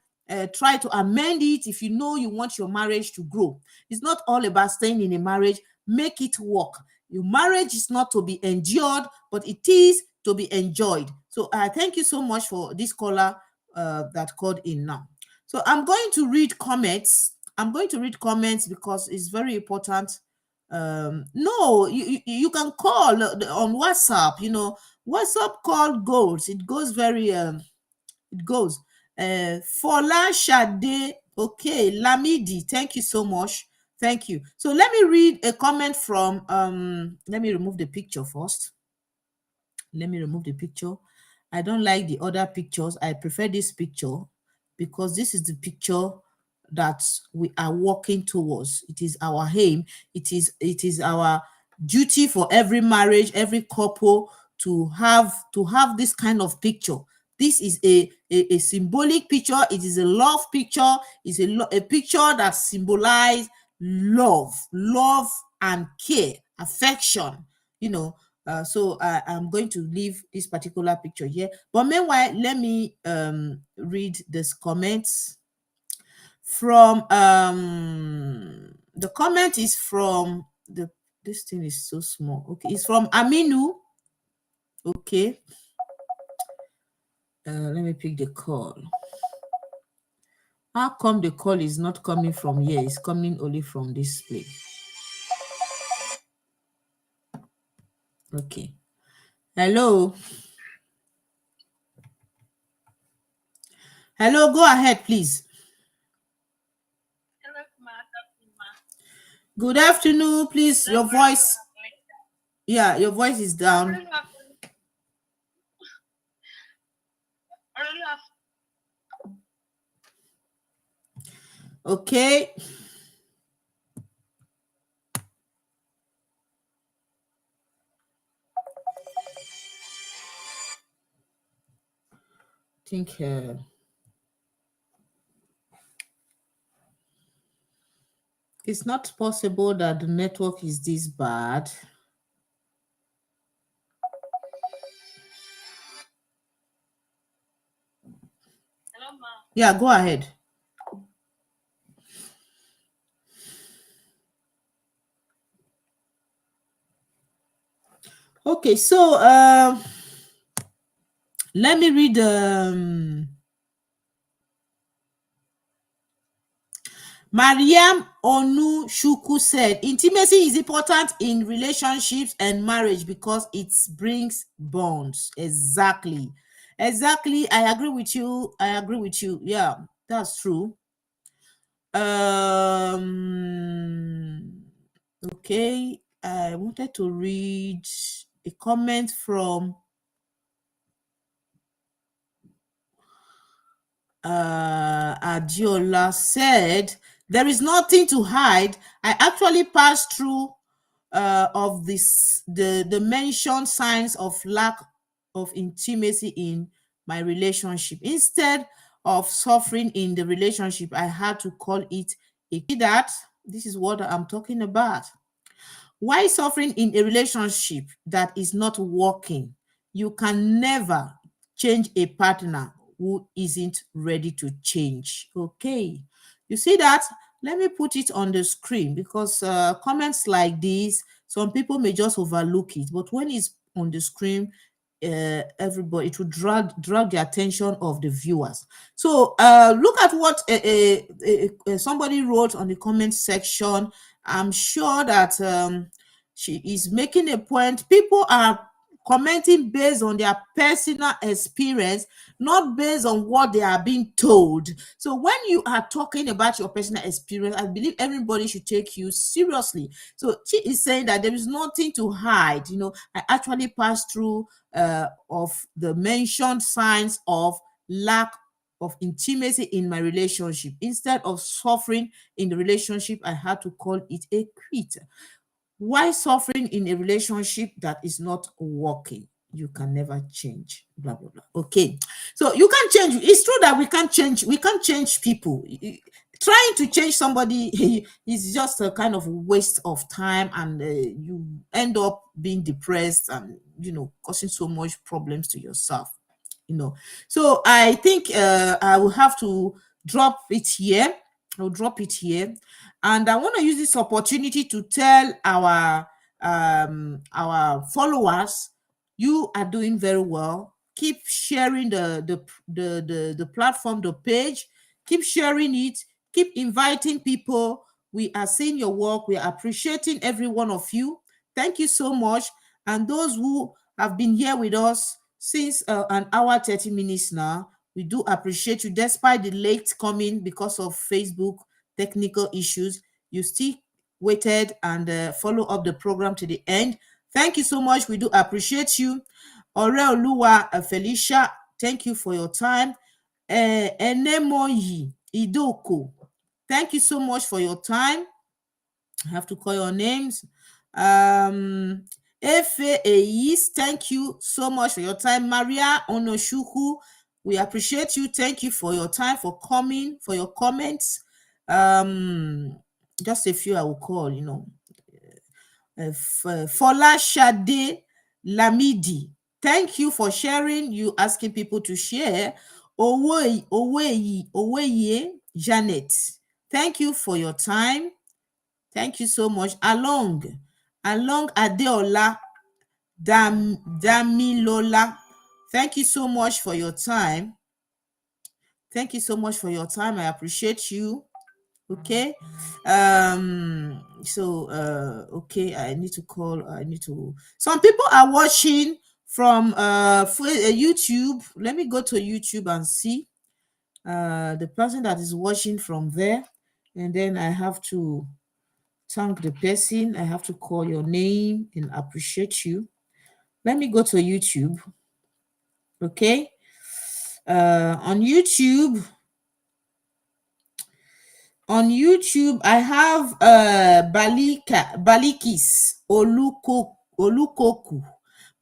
try to amend it if you know you want your marriage to grow. It's not all about staying in a marriage. Make it work. Your marriage is not to be endured, but it is to be enjoyed. So thank you so much for this caller that called in now. So I'm going to read comments. I'm going to read comments because it's very important. No, you can call on WhatsApp. WhatsApp call goes. It goes very it goes. Fola Shade, okay, Lamidi, thank you so much. Thank you. So let me read a comment from let me remove the picture first. Let me remove the picture. I don't like the other pictures. I prefer this picture because this is the picture that we are working towards. It is our aim. It is our duty for every marriage, every couple to have this kind of picture. This is a symbolic picture. It is a love picture. It's a picture that symbolizes love and care, affection. So I'm going to leave this particular picture here. But meanwhile, let me read this comments from the comment is from this thing is so small. Okay, it's from Aminu. Okay. Let me pick the call. How come the call is not coming from here? It's coming only from this place. Okay. Hello. Hello, go ahead, please. Good afternoon, please. Your voice. Yeah, your voice is down. Okay. I think it's not possible that the network is this bad. Hello, ma. Yeah, go ahead. Okay, so let me read Mariam Onu Shuku said, intimacy is important in relationships and marriage because it brings bonds. Exactly. I agree with you. Yeah, that's true. Okay, I wanted to read a comment from Adiola said, there is nothing to hide. I actually passed through of the mentioned signs of lack of intimacy in my relationship. Instead of suffering in the relationship, I had to call it that. This is what I'm talking about. Why suffering in a relationship that is not working? You can never change a partner who isn't ready to change. Okay, you see that? Let me put it on the screen because comments like this, some people may just overlook it, but when it's on the screen, everybody, it will drag the attention of the viewers. So look at what somebody wrote on the comment section. I'm sure that she is making a point. People are commenting based on their personal experience, not based on what they are being told. So when you are talking about your personal experience, I believe everybody should take you seriously. So she is saying that there is nothing to hide. I actually passed through of the mentioned signs of lack of intimacy in my relationship. Instead of suffering in the relationship, I had to call it a quit. Why suffering in a relationship that is not working? You can never change, blah blah blah. Okay, so you can change. It's true that we can't change people. Trying to change somebody is just a kind of waste of time, and you end up being depressed and causing so much problems to yourself. So I think I will have to drop it here. I'll drop it here. And I want to use this opportunity to tell our followers, you are doing very well. Keep sharing the platform, the page. Keep sharing it. Keep inviting people. We are seeing your work. We are appreciating every one of you. Thank you so much. And those who have been here with us since an hour 30 minutes now, we do appreciate you despite the late coming because of Facebook technical issues. You still waited and follow up the program to the end. Thank you so much. We do appreciate you. Oreoluwa Felicia, thank you for your time. Enemoyi Idoko, thank you so much for your time. I have to call your names. Efe Eis, thank you so much for your time. Maria Onoshuku, we appreciate you. Thank you for your time, for coming, for your comments. Just a few I will call, Fola Shade Lamidi, thank you for sharing. You asking people to share. Oweye Janet, thank you for your time. Thank you so much. Along Adeola Damilola, thank you so much for your time. Thank you so much for your time. I appreciate you. Okay. Okay, I need to some people are watching from YouTube. Let me go to YouTube and see the person that is watching from there, and then I have to thank the person. I have to call your name and appreciate you. Let me go to YouTube. Okay. On YouTube, I have Balikis Olukoku.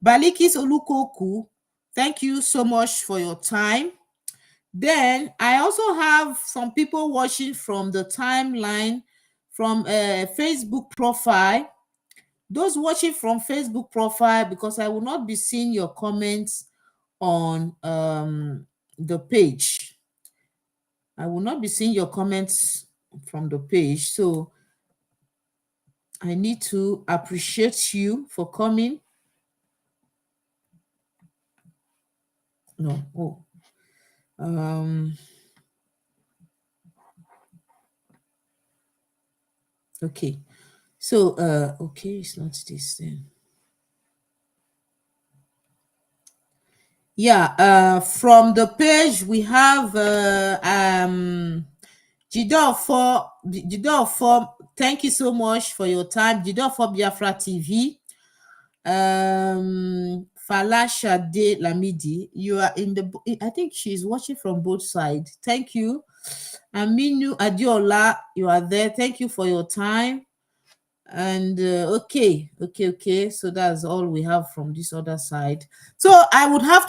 Balikis Olukoku, thank you so much for your time. Then I also have some people watching from the timeline from Facebook profile. Those watching from Facebook profile, because I will not be seeing your comments on the page. I will not be seeing your comments from the page. So I need to appreciate you for coming. No. Oh. Okay. So okay, it's not this then. Yeah, from the page we have Jidofo, thank you so much for your time. Jidofo Biafra TV. Falasha De Lamidi, you are in the, I think she's watching from both sides. Thank you. Aminu Adiola, you are there. Thank you for your time. And okay, so that's all we have from this other side. So I have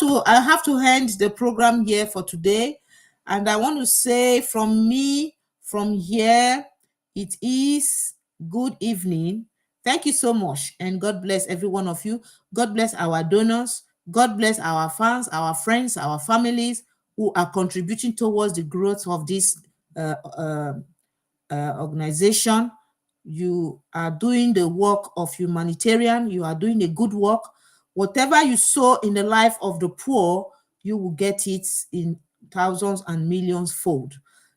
to end the program here for today, and I want to say from me, from here, it is good evening. Thank you so much, and God bless every one of you. God bless our donors. God bless our fans, our friends, our families who are contributing towards the growth of this organization. You are doing the work of humanitarian. You are doing a good work. Whatever you sow in the life of the poor, you will get it in thousands and millions fold.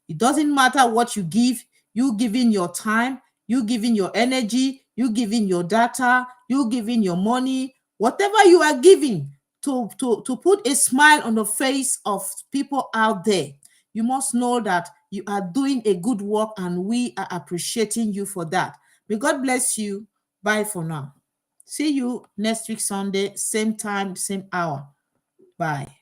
It doesn't matter what you give. You giving your time, you giving your energy, you giving your data, you giving your money, whatever you are giving to put a smile on the face of people out there, you must know that you are doing a good work, and we are appreciating you for that. May God bless you. Bye for now. See you next week, Sunday, same time, same hour. Bye.